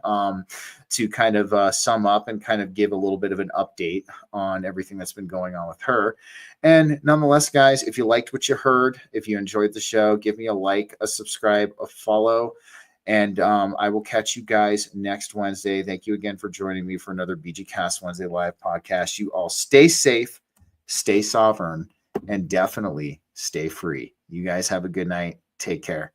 [SPEAKER 2] to kind of sum up and kind of give a little bit of an update on everything that's been going on with her. And nonetheless, guys, if you liked what you heard, if you enjoyed the show, give me a like, a subscribe, a follow, and I will catch you guys next Wednesday. Thank you again for joining me for another BG Cast Wednesday Live podcast. You all stay safe, stay sovereign, and definitely stay free. You guys have a good night. Take care.